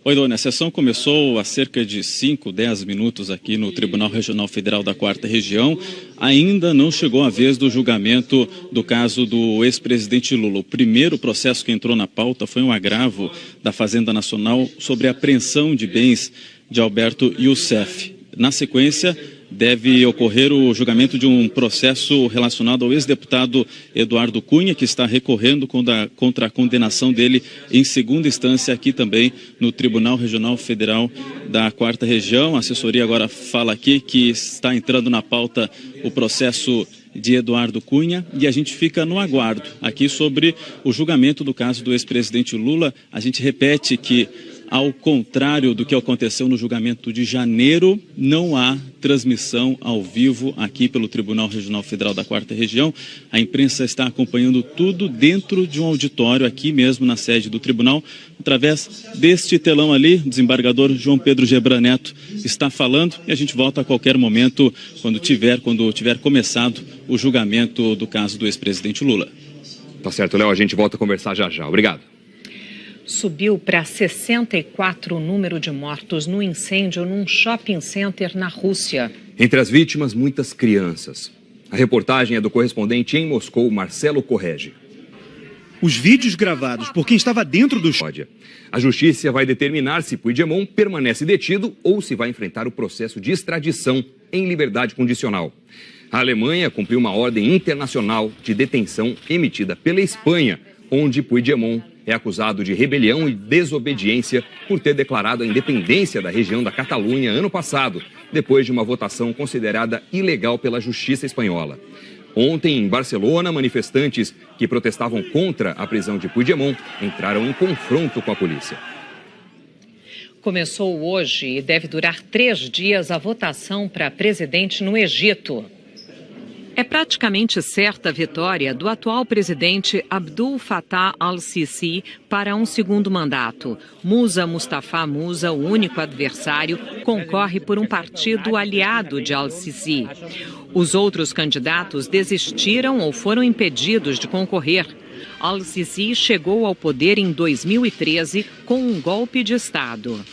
Oi, Dona. A sessão começou há cerca de 10 minutos aqui no Tribunal Regional Federal da 4ª Região. Ainda não chegou a vez do julgamento do caso do ex-presidente Lula. O primeiro processo que entrou na pauta foi um agravo da Fazenda Nacional sobre a apreensão de bens de Alberto Youssef. Na sequência, deve ocorrer o julgamento de um processo relacionado ao ex-deputado Eduardo Cunha, que está recorrendo contra a condenação dele em segunda instância aqui também no Tribunal Regional Federal da 4ª Região. A assessoria agora fala aqui que está entrando na pauta o processo de Eduardo Cunha e a gente fica no aguardo aqui sobre o julgamento do caso do ex-presidente Lula. A gente repete que, ao contrário do que aconteceu no julgamento de janeiro, não há transmissão ao vivo aqui pelo Tribunal Regional Federal da 4ª Região. A imprensa está acompanhando tudo dentro de um auditório aqui mesmo na sede do tribunal. Através deste telão ali, o desembargador João Pedro Gebran Neto está falando e a gente volta a qualquer momento quando tiver começado o julgamento do caso do ex-presidente Lula. Tá certo, Léo, a gente volta a conversar já já. Obrigado. Subiu para 64 o número de mortos no incêndio num shopping center na Rússia. Entre as vítimas, muitas crianças. A reportagem é do correspondente em Moscou, Marcelo Correge. Os vídeos gravados por quem estava dentro do... A justiça vai determinar se Puigdemont permanece detido ou se vai enfrentar o processo de extradição em liberdade condicional. A Alemanha cumpriu uma ordem internacional de detenção emitida pela Espanha, onde Puigdemont é acusado de rebelião e desobediência por ter declarado a independência da região da Catalunha ano passado, depois de uma votação considerada ilegal pela justiça espanhola. Ontem, em Barcelona, manifestantes que protestavam contra a prisão de Puigdemont entraram em confronto com a polícia. Começou hoje e deve durar 3 dias a votação para presidente no Egito. É praticamente certa a vitória do atual presidente Abdul Fattah al-Sisi para um segundo mandato. Musa Mustafa Musa, o único adversário, concorre por um partido aliado de al-Sisi. Os outros candidatos desistiram ou foram impedidos de concorrer. Al-Sisi chegou ao poder em 2013 com um golpe de Estado.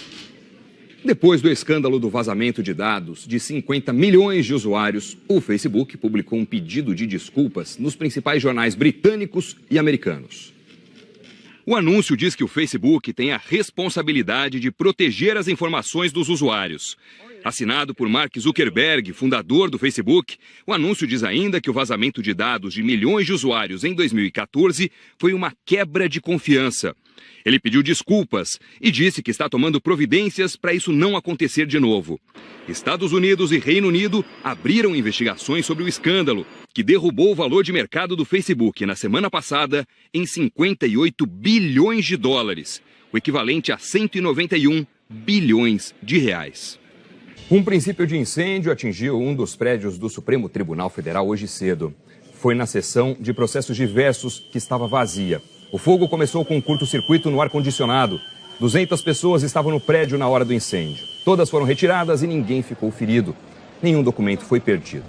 Depois do escândalo do vazamento de dados de 50 milhões de usuários, o Facebook publicou um pedido de desculpas nos principais jornais britânicos e americanos. O anúncio diz que o Facebook tem a responsabilidade de proteger as informações dos usuários. Assinado por Mark Zuckerberg, fundador do Facebook, o anúncio diz ainda que o vazamento de dados de milhões de usuários em 2014 foi uma quebra de confiança. Ele pediu desculpas e disse que está tomando providências para isso não acontecer de novo. Estados Unidos e Reino Unido abriram investigações sobre o escândalo, que derrubou o valor de mercado do Facebook na semana passada em 58 bilhões de dólares, o equivalente a 191 bilhões de reais. Um princípio de incêndio atingiu um dos prédios do Supremo Tribunal Federal hoje cedo. foi na sessão de processos diversos que estava vazia. O fogo começou com um curto-circuito no ar-condicionado. 200 pessoas estavam no prédio na hora do incêndio. Todas foram retiradas e ninguém ficou ferido. Nenhum documento foi perdido.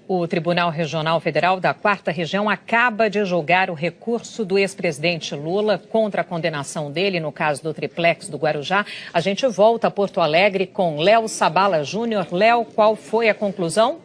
O Tribunal Regional Federal da 4ª Região acaba de julgar o recurso do ex-presidente Lula contra a condenação dele no caso do triplex do Guarujá. A gente volta a Porto Alegre com Léo Sabala Júnior. Léo, qual foi a conclusão?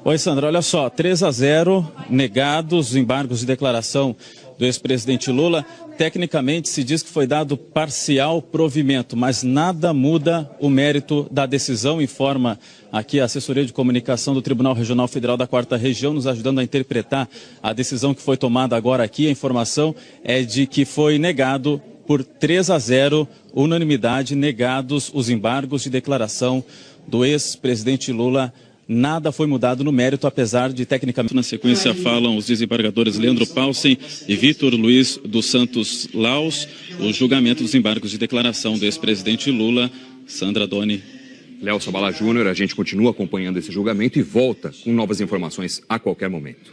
Oi, Sandra, olha só, 3-0, negados os embargos de declaração do ex-presidente Lula. Tecnicamente se diz que foi dado parcial provimento, mas nada muda o mérito da decisão, informa aqui a assessoria de comunicação do Tribunal Regional Federal da 4ª Região, nos ajudando a interpretar a decisão que foi tomada agora aqui. A informação é de que foi negado por 3-0, unanimidade, negados os embargos de declaração do ex-presidente Lula. Nada foi mudado no mérito, apesar de, tecnicamente... Na sequência, falam os desembargadores Leandro Paulsen e Vitor Luiz dos Santos Laus, o julgamento dos embargos de declaração do ex-presidente Lula. Sandra Doni. Léo Sabala Júnior, a gente continua acompanhando esse julgamento e volta com novas informações a qualquer momento.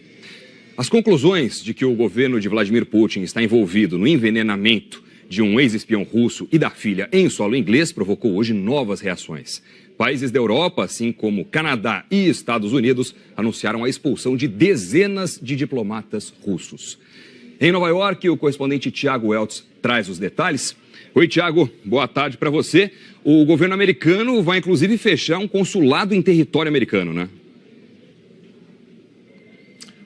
As conclusões de que o governo de Vladimir Putin está envolvido no envenenamento de um ex-espião russo e da filha em solo inglês provocou hoje novas reações. Países da Europa, assim como Canadá e Estados Unidos, anunciaram a expulsão de dezenas de diplomatas russos. Em Nova York, o correspondente Tiago Weltz traz os detalhes. Oi, Tiago, boa tarde para você. O governo americano vai, inclusive, fechar um consulado em território americano, né?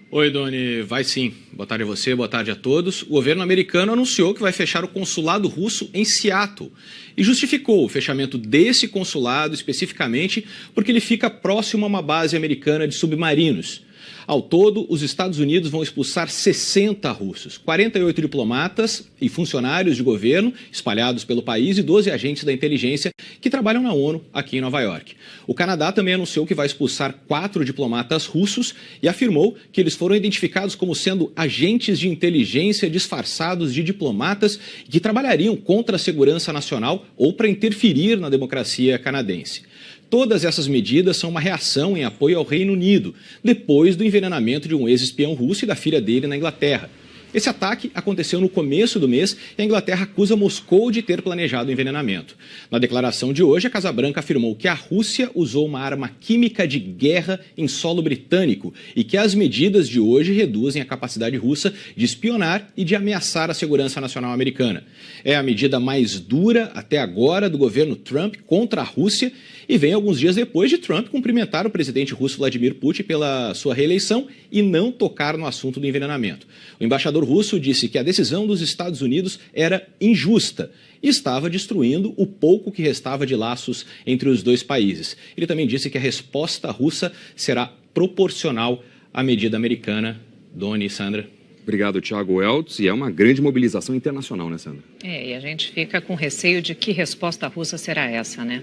Oi, Doni, vai sim. Boa tarde a você, boa tarde a todos. O governo americano anunciou que vai fechar o consulado russo em Seattle e justificou o fechamento desse consulado especificamente porque ele fica próximo a uma base americana de submarinos. Ao todo, os Estados Unidos vão expulsar 60 russos, 48 diplomatas e funcionários de governo espalhados pelo país e 12 agentes da inteligência que trabalham na ONU aqui em Nova York. O Canadá também anunciou que vai expulsar 4 diplomatas russos e afirmou que eles foram identificados como sendo agentes de inteligência disfarçados de diplomatas que trabalhariam contra a segurança nacional ou para interferir na democracia canadense. Todas essas medidas são uma reação em apoio ao Reino Unido, depois do envenenamento de um ex-espião russo e da filha dele na Inglaterra. Esse ataque aconteceu no começo do mês e a Inglaterra acusa Moscou de ter planejado o envenenamento. Na declaração de hoje, a Casa Branca afirmou que a Rússia usou uma arma química de guerra em solo britânico e que as medidas de hoje reduzem a capacidade russa de espionar e de ameaçar a segurança nacional americana. É a medida mais dura até agora do governo Trump contra a Rússia e vem alguns dias depois de Trump cumprimentar o presidente russo Vladimir Putin pela sua reeleição e não tocar no assunto do envenenamento. O embaixador russo disse que a decisão dos Estados Unidos era injusta e estava destruindo o pouco que restava de laços entre os dois países. Ele também disse que a resposta russa será proporcional à medida americana. Doni e Sandra. Obrigado, Tiago Weltz. E é uma grande mobilização internacional, né, Sandra? E a gente fica com receio de que resposta russa será essa, né?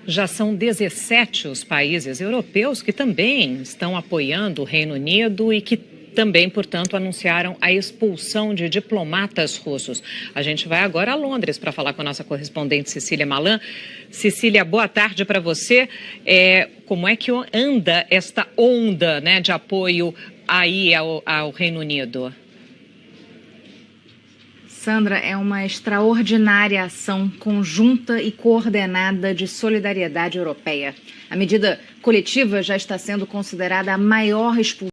Já são 17 os países europeus que também estão apoiando o Reino Unido e que também, portanto, anunciaram a expulsão de diplomatas russos. A gente vai agora a Londres para falar com a nossa correspondente Cecília Malan. Cecília, boa tarde para você. Como é que anda esta onda, né, de apoio aí ao Reino Unido? Sandra, é uma extraordinária ação conjunta e coordenada de solidariedade europeia. A medida coletiva já está sendo considerada a maior expulsão